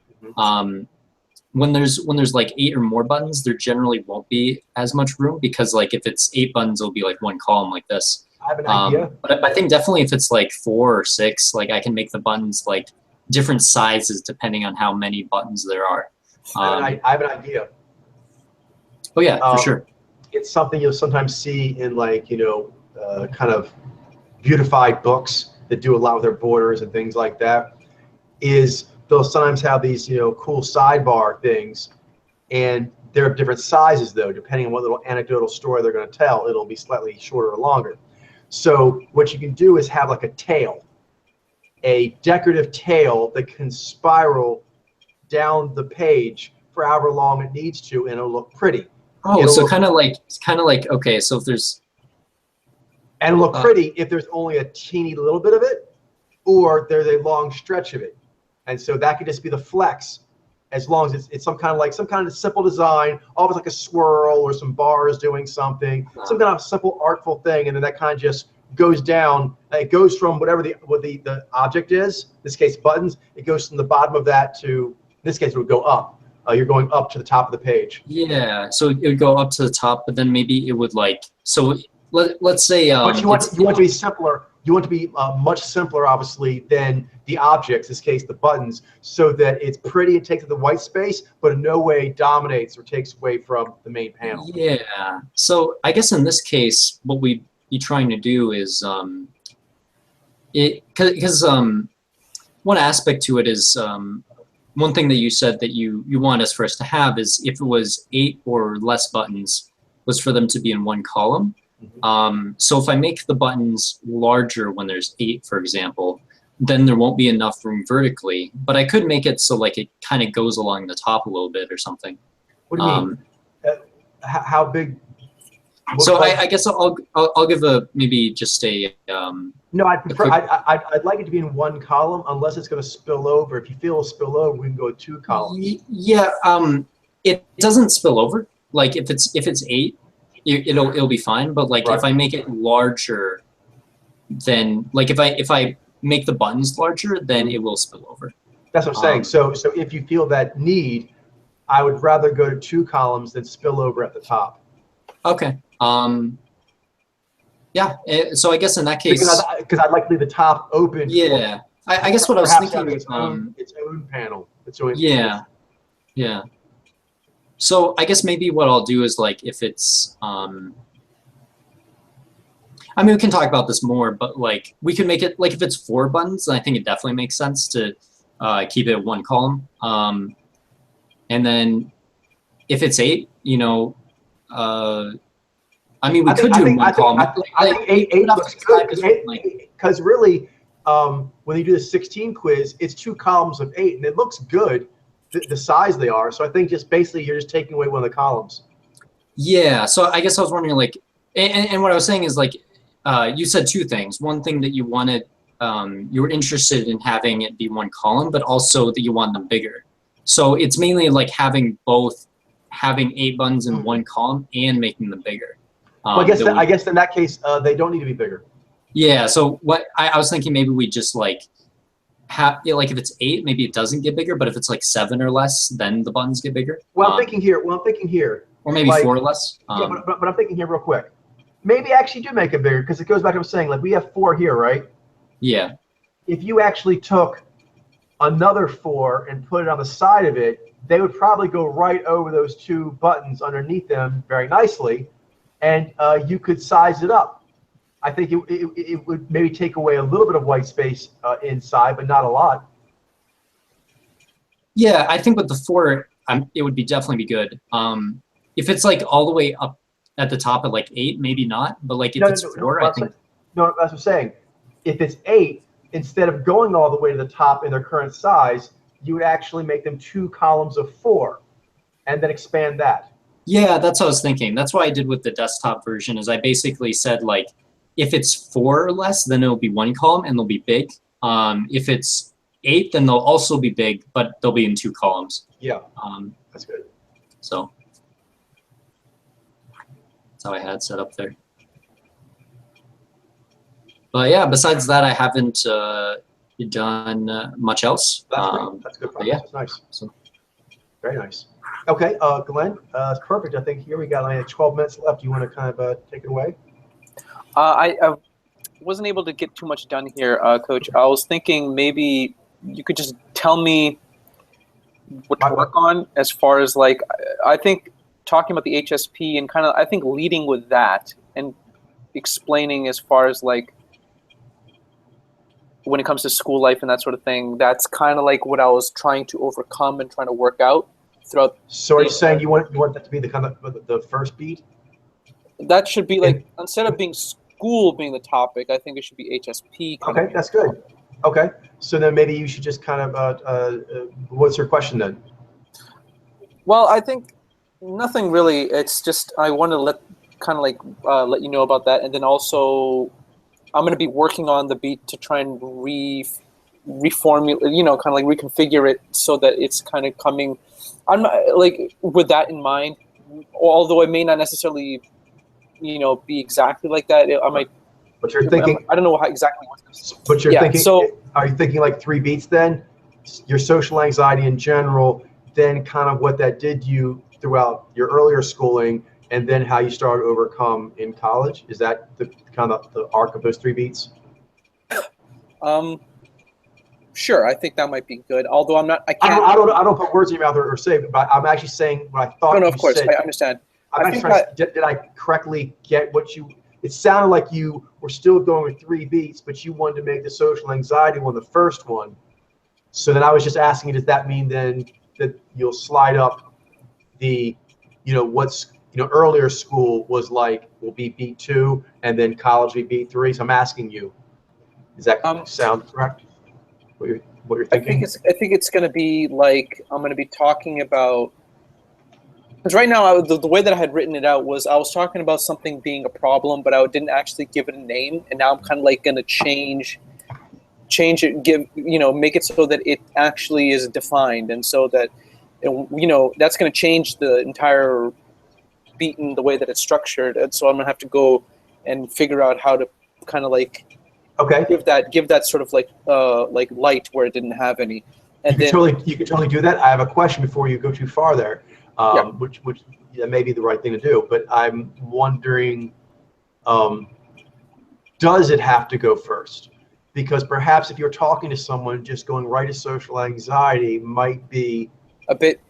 When there's like 8 or more buttons, there generally won't be as much room because like if it's 8 buttons, it'll be like one column like this. I have an idea. But I think definitely if it's like 4 or 6, like I can make the buttons like different sizes depending on how many buttons there are. I have an idea. Oh yeah, for sure. It's something you'll sometimes see in like, kind of beautified books that do a lot with their borders and things like that, is they'll sometimes have these, cool sidebar things, and they're of different sizes though, depending on what little anecdotal story they're going to tell. It'll be slightly shorter or longer. So what you can do is have like a tail, a decorative tail that can spiral down the page for however long it needs to, and it'll look pretty. Oh, so kind of like okay, so if there's and it'll look pretty if there's only a teeny little bit of it, or there's a long stretch of it, and so that could just be the flex, as long as it's some kind of simple design, always like a swirl or some bars doing something, some kind of simple artful thing, and then that kind of just goes down. It goes from what the object is. In this case, buttons. It goes from the bottom of that to, in this case, it would go up. You're going up to the top of the page. Yeah, so it would go up to the top, but then maybe it would like, so let's say but you want to be simpler. You want to be much simpler, obviously, than the objects, in this case, the buttons, so that it's pretty and takes up the white space, but in no way dominates or takes away from the main panel. Yeah, so I guess in this case, what we'd be trying to do is, because one aspect to it is, one thing that you said that you want us for us to have is if it was 8 or less buttons, was for them to be in one column. So if I make the buttons larger when there's 8, for example, then there won't be enough room vertically. But I could make it so like it kind of goes along the top a little bit or something. What do you mean? How big? So I guess I'll give maybe just a No, I'd prefer. I'd like it to be in one column, unless it's going to spill over. If you feel it'll spill over, we can go 2 columns. Yeah, it doesn't spill over. Like if it's 8, it'll be fine. But like if I make it larger, then like if I make the buttons larger, then it will spill over. That's what I'm saying. So if you feel that need, I would rather go to 2 columns than spill over at the top. Okay. Yeah, Yeah. So I guess in that case, because I'd like to leave the top open. yeah. I guess what I was Perhaps thinking. having its own panel. Its own. Yeah. Yeah. So I guess maybe what I'll do is like if it's I mean, we can talk about this more, but like we can make it like if it's 4 buttons, I think it definitely makes sense to keep it 1 column. And then if it's 8, you know, I mean, we could do 1 column. I think 8 looks good because really, when you do the 16 quiz, it's 2 columns of 8, and it looks good, the size they are. So I think just basically you're just taking away one of the columns. Yeah. So I guess I was wondering like, and what I was saying is like, you said 2 things. One thing that you wanted, you were interested in having it be 1 column, but also that you want them bigger. So it's mainly like having 8 buttons in 1 column and making them bigger. Well, I guess in that case, they don't need to be bigger. Yeah. So what I was thinking, maybe we just like have like if it's 8, maybe it doesn't get bigger, but if it's like 7 or less, then the buttons get bigger. Well, I'm thinking here. Or maybe like, 4 or less. Yeah, but I'm thinking here real quick. Maybe actually do make it bigger because it goes back to what I was saying. Like we have 4 here, right? Yeah. If you actually took another 4 and put it on the side of it, they would probably go right over those 2 buttons underneath them very nicely, and you could size it up. I think it would maybe take away a little bit of white space inside, but not a lot. Yeah, I think with the 4, it would definitely be good. If it's like all the way up at the top at like 8, maybe not, but like if it's 4, I think. No, that's what I'm saying. If it's 8, instead of going all the way to the top in their current size, you would actually make them 2 columns of 4 and then expand that. Yeah, that's what I was thinking. That's what I did with the desktop version is I basically said like, if it's 4 or less, then it'll be 1 column and they'll be big. If it's 8, then they'll also be big, but they'll be in 2 columns. Yeah, that's good. So that's how I had set up there. But yeah, besides that, I haven't done much else. That's great. That's good. Yeah, that's nice. So. Very nice. Okay, Glenn, it's perfect. I think here we got like 12 minutes left. You want to kind of take it away? I wasn't able to get too much done here, Coach. I was thinking maybe you could just tell me what to work on as far as like, I think talking about the HSP and kind of, I think leading with that and explaining as far as like, when it comes to school life and that sort of thing, that's kind of like what I was trying to overcome and trying to work out throughout. So are you saying you want that to be the kind of the first beat? That should be like, instead of being school being the topic, I think it should be HSP. Okay, that's good. Okay, so then maybe you should just kind of, what's your question then? Well, I think nothing really. It's just I want to let you know about that, and then also I'm going to be working on the beat to try and reformulate, kind of like reconfigure it so that it's kind of coming. I'm not, like with that in mind, although it may not necessarily, be exactly like that. I might. But you're thinking. I don't know exactly what. But you're thinking. So are you thinking like 3 beats then? Your social anxiety in general, then kind of what that did to you throughout your earlier schooling, and then how you started to overcome in college? Is that the kind of the arc of those 3 beats? Sure, I think that might be good. Although I'm not, I don't put words in your mouth or say it, but I'm actually saying what I thought. No, of course, I understand. Did I correctly get what you? It sounded like you were still going with 3 beats, but you wanted to make the social anxiety one the first one. So then I was just asking, does that mean then that you'll slide up the, what's earlier school was like will be beat 2, and then college will be beat 3. So I'm asking you, does that sound correct? What you're thinking? I think it's going to be like I'm going to be talking about. Because right now, the way that I had written it out was I was talking about something being a problem, but I didn't actually give it a name, and now I'm kind of like going to change it, make it so that it actually is defined, and so that that's going to change the entire beat and the way that it's structured, and so I'm going to have to go and figure out how to kind of like give that sort of like light where it didn't have any. And you can totally do that. I have a question before you go too far there. Which may be the right thing to do, but I'm wondering, does it have to go first? Because perhaps if you're talking to someone, just going right to social anxiety might be A bit.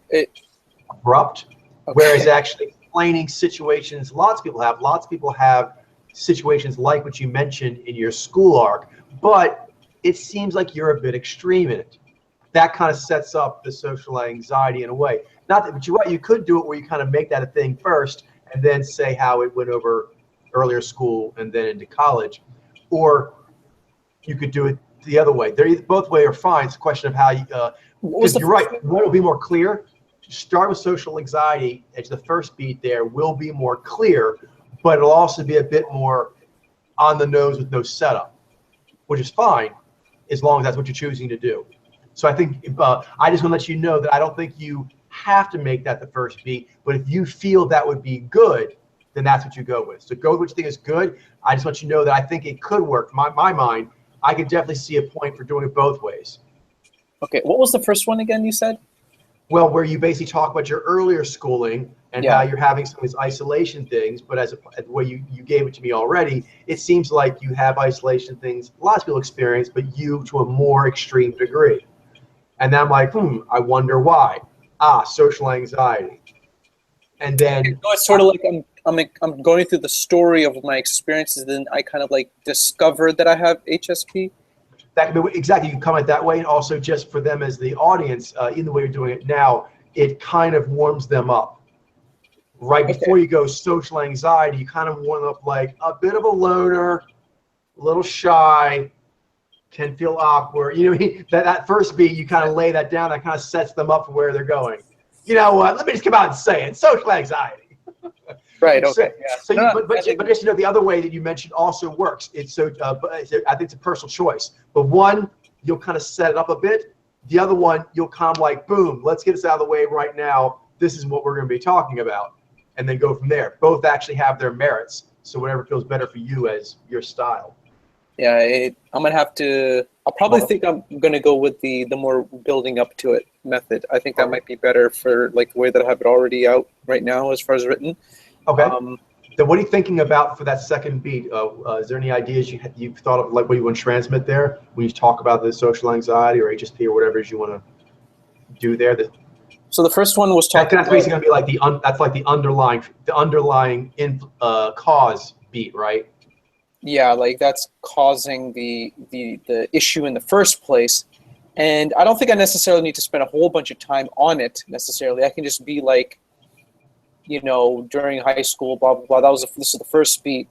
abrupt, Okay. whereas actually explaining situations, lots of people have situations like what you mentioned in your school arc, but it seems like you're a bit extreme in it. That kind of sets up the social anxiety in a way. Not that, but you're right, you could do it where you kind of make that a thing first and then say how it went over earlier school and then into college. Or you could do it the other way. Both ways are fine. It's a question of how you, because you're right, one will be more clear. Start with social anxiety as the first beat there will be more clear, but it'll also be a bit more on the nose with no setup, which is fine as long as that's what you're choosing to do. So I think I just want to let you know that I don't think you have to make that the first beat, but if you feel that would be good, then that's what you go with. So go with what you think is good. I just want you to know that I think it could work. My mind, I could definitely see a point for doing it both ways. Okay, what was the first one again you said? Well, where you basically talk about your earlier schooling and how you're having some of these isolation things, but as the way you gave it to me already, it seems like you have isolation things lots of people experience, but you to a more extreme degree. And then I'm like, I wonder why. Social anxiety. And then So it's sort of like I'm going through the story of my experiences, then I kind of like discovered that I have HSP. that could be exactly, you can comment that way, and also just for them as the audience, in the way you're doing it now, it kind of warms them up. Right before you go social anxiety, you kind of warm them up like a bit of a loner, a little shy, can feel awkward. You know what I mean? That first beat, you kind of lay that down, that kind of sets them up for where they're going. You know what? Let me just come out and say it. Social anxiety. Right. Okay. But just the other way that you mentioned also works. It's so I think it's a personal choice. But one, you'll kind of set it up a bit. The other one, you'll kind of like, boom, let's get this out of the way right now. This is what we're going to be talking about, and then go from there. Both actually have their merits. So whatever feels better for you as your style. Yeah, I'm gonna have to. I'll probably think I'm gonna go with the more building up to it method. I think that might be better for like the way that I have it already out right now as far as written. Okay. Then what are you thinking about for that second beat? Is there any ideas you've thought of, like what you want to transmit there when you talk about the social anxiety or HSP or whatever it is you want to do there? So the first one was talking. That's basically gonna be like that's like the underlying cause beat, right? Yeah, like that's causing the issue in the first place. And I don't think I necessarily need to spend a whole bunch of time on it necessarily. I can just be like, during high school, blah, blah, blah. This is the first beat.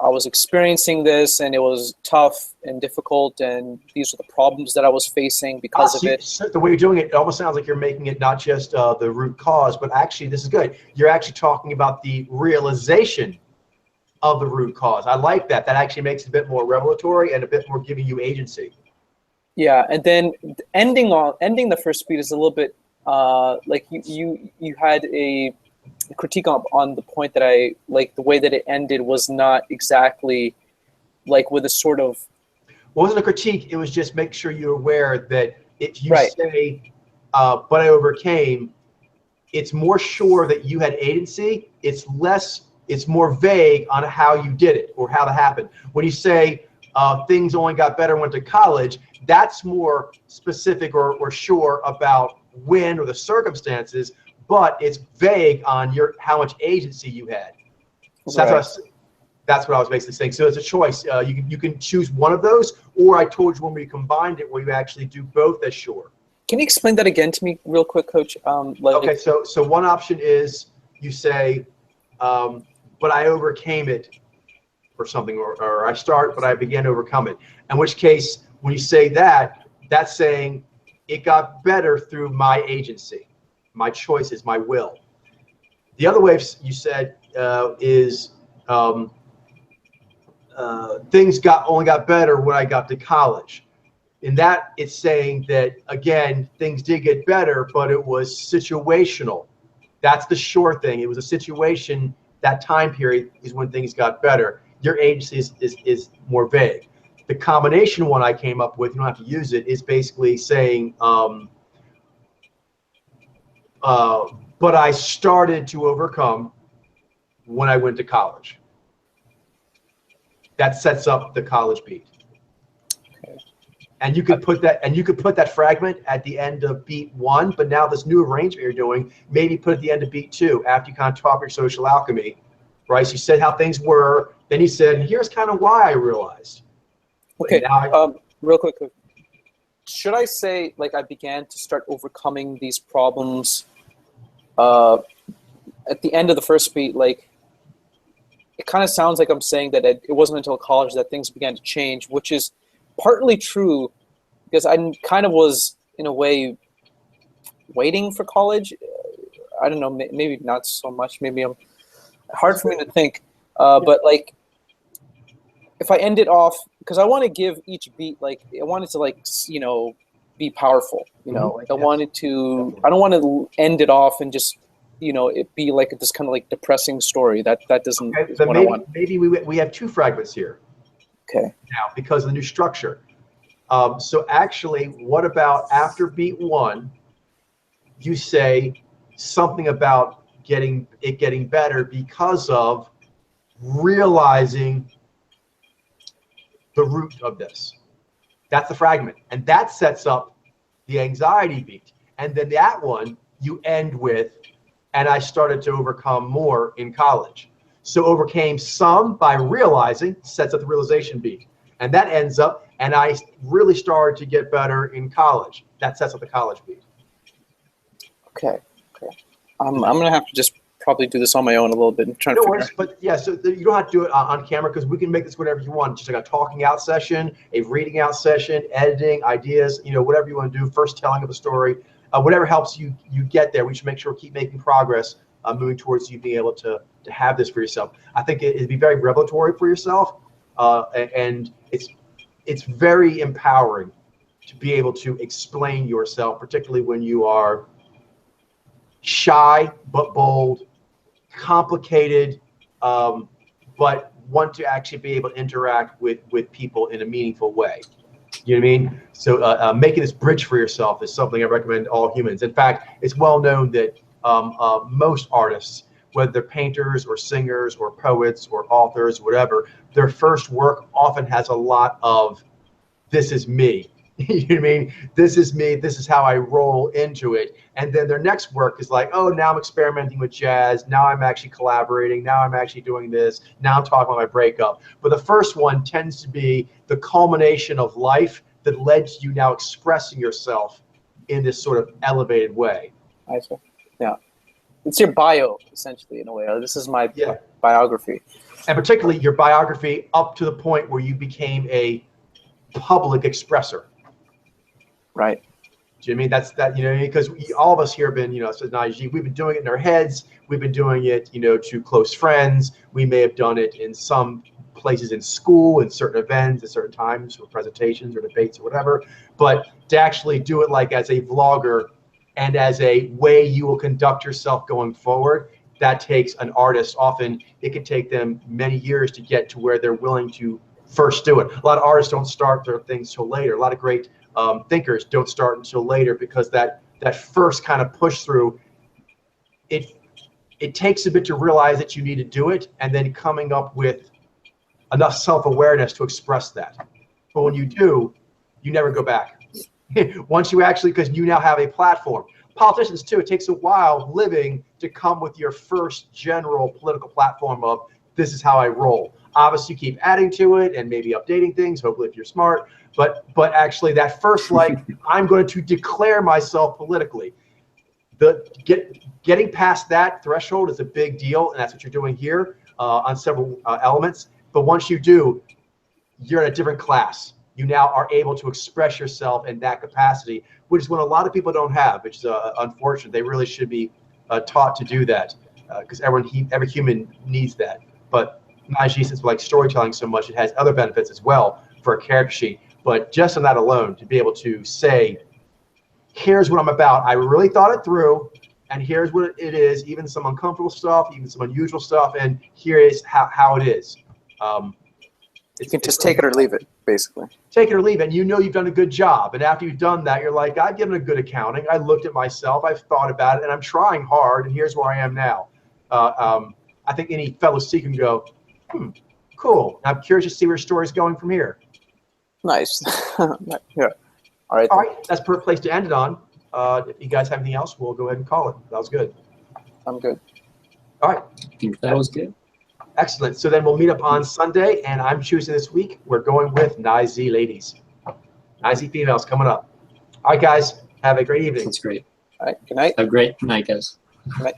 I was experiencing this and it was tough and difficult, and these are the problems that I was facing because of it. So the way you're doing it, it almost sounds like you're making it not just the root cause, but actually, this is good. You're actually talking about the realization of the root cause. I like that. That actually makes it a bit more revelatory and a bit more giving you agency. Yeah, and then ending the first beat is a little bit like you had a critique on the point that I like the way that it ended was not exactly like with a sort of. Well, it wasn't a critique. It was just make sure you're aware that if you say, but I overcame, it's more sure that you had agency. It's more vague on how you did it or how that happened. When you say things only got better, went to college, that's more specific or sure about when or the circumstances, but it's vague on how much agency you had. So that's what I was basically saying. So it's a choice. You can choose one of those, or I told you when we combined it, where you actually do both as sure. Can you explain that again to me real quick, Coach? Okay, so one option is you say, but I overcame it or something, or I start, but I began to overcome it. In which case, when you say that, that's saying it got better through my agency, my choices, my will. The other way you said is things only got better when I got to college. In that, it's saying that, again, things did get better, but it was situational. That's the sure thing. It was a situation. That time period is when things got better. Your agency is more vague. The combination one I came up with, you don't have to use it, is basically saying, but I started to overcome when I went to college. That sets up the college beat. Okay. And you could put that fragment at the end of beat 1, but now this new arrangement you're doing, maybe put at the end of beat 2 after you kind of talk your social alchemy, right? So you said how things were, then you said, here's kind of why I realized. Okay. Now Real quick. Should I say like I began to start overcoming these problems at the end of the first beat? Like, it kind of sounds like I'm saying that it wasn't until college that things began to change, which is partly true because I kind of was, in a way, waiting for college. I don't know, maybe not so much. Maybe I'm hard for me to think. But like, if I end it off, because I want to give each beat, like, I want it to, like, you know, be powerful. You know, like I wanted to. I don't want to end it off and just, you know, it be like this kind of like depressing story. That doesn't. okay, Is but what I want. maybe we have 2 fragments here. Okay. Now because of the new structure. So actually, what about after beat 1, you say something about getting better because of realizing the root of this. That's the fragment. And that sets up the anxiety beat. And then that one you end with, and I started to overcome more in college. So overcame some by realizing, sets up the realization beat. And that ends up, and I really started to get better in college. That sets up the college beat. Okay. I'm gonna have to just probably do this on my own a little bit and try to No figure worries, but yeah, so you don't have to do it on camera because we can make this whatever you want. Just like a talking out session, a reading out session, editing, ideas, you know, whatever you want to do, first telling of the story, whatever helps you get there. We should make sure we keep making progress, moving towards you being able to have this for yourself. I think it'd be very revelatory for yourself, and it's very empowering to be able to explain yourself, particularly when you are shy but bold, complicated, but want to actually be able to interact with people in a meaningful way. You know what I mean? So making this bridge for yourself is something I recommend to all humans. In fact, it's well known that most artists, whether they're painters or singers or poets or authors, whatever, their first work often has a lot of, this is me. You know what I mean? This is me. This is how I roll into it. And then their next work is like, oh, now I'm experimenting with jazz. Now I'm actually collaborating. Now I'm actually doing this. Now I'm talking about my breakup. But the first one tends to be the culmination of life that led to you now expressing yourself in this sort of elevated way. I see. Yeah. It's your bio, essentially, in a way. This is my biography. And particularly your biography up to the point where you became a public expresser. Right. Do you know what I mean? That's that, you know, because all of us here have been, you know, so Najee, we've been doing it in our heads. We've been doing it, you know, to close friends. We may have done it in some places in school, in certain events, at certain times, or presentations or debates or whatever. But to actually do it like as a vlogger and as a way you will conduct yourself going forward, that takes an artist. Often it can take them many years to get to where they're willing to first do it. A lot of artists don't start their things till later. A lot of great thinkers don't start until later because that first kind of push through, it takes a bit to realize that you need to do it, and then coming up with enough self-awareness to express that. But when you do, you never go back. Once you actually, because you now have a platform. Politicians too, it takes a while living to come with your first general political platform of, this is how I roll. Obviously, you keep adding to it and maybe updating things, hopefully if you're smart. But actually, that first, like, I'm going to declare myself politically. Getting past that threshold is a big deal, and that's what you're doing here on several elements. But once you do, you're in a different class. You now are able to express yourself in that capacity, which is what a lot of people don't have, which is unfortunate. They really should be taught to do that because every human needs that. But Najee, since we like storytelling so much, it has other benefits as well for a character sheet. But just on that alone, to be able to say, here's what I'm about. I really thought it through, and here's what it is, even some uncomfortable stuff, even some unusual stuff, and here is how it is. You can just take it or leave it, basically. Take it or leave it, and you know you've done a good job. And after you've done that, you're like, I've given a good accounting. I looked at myself. I've thought about it, and I'm trying hard, and here's where I am now. I think any fellow seeker can go, Cool. I'm curious to see where your story's going from here. Nice. Yeah. All right. All right, that's a perfect place to end it on. If you guys have anything else, we'll go ahead and call it. That was good. I'm good. All right, I think that was good. excellent. So then we'll meet up on Sunday, and I'm choosing this week. We're going with NYZ ladies. NYZ females coming up. All right, guys, have a great evening. That's great. All right. Good night. Have a great night, guys. Good night.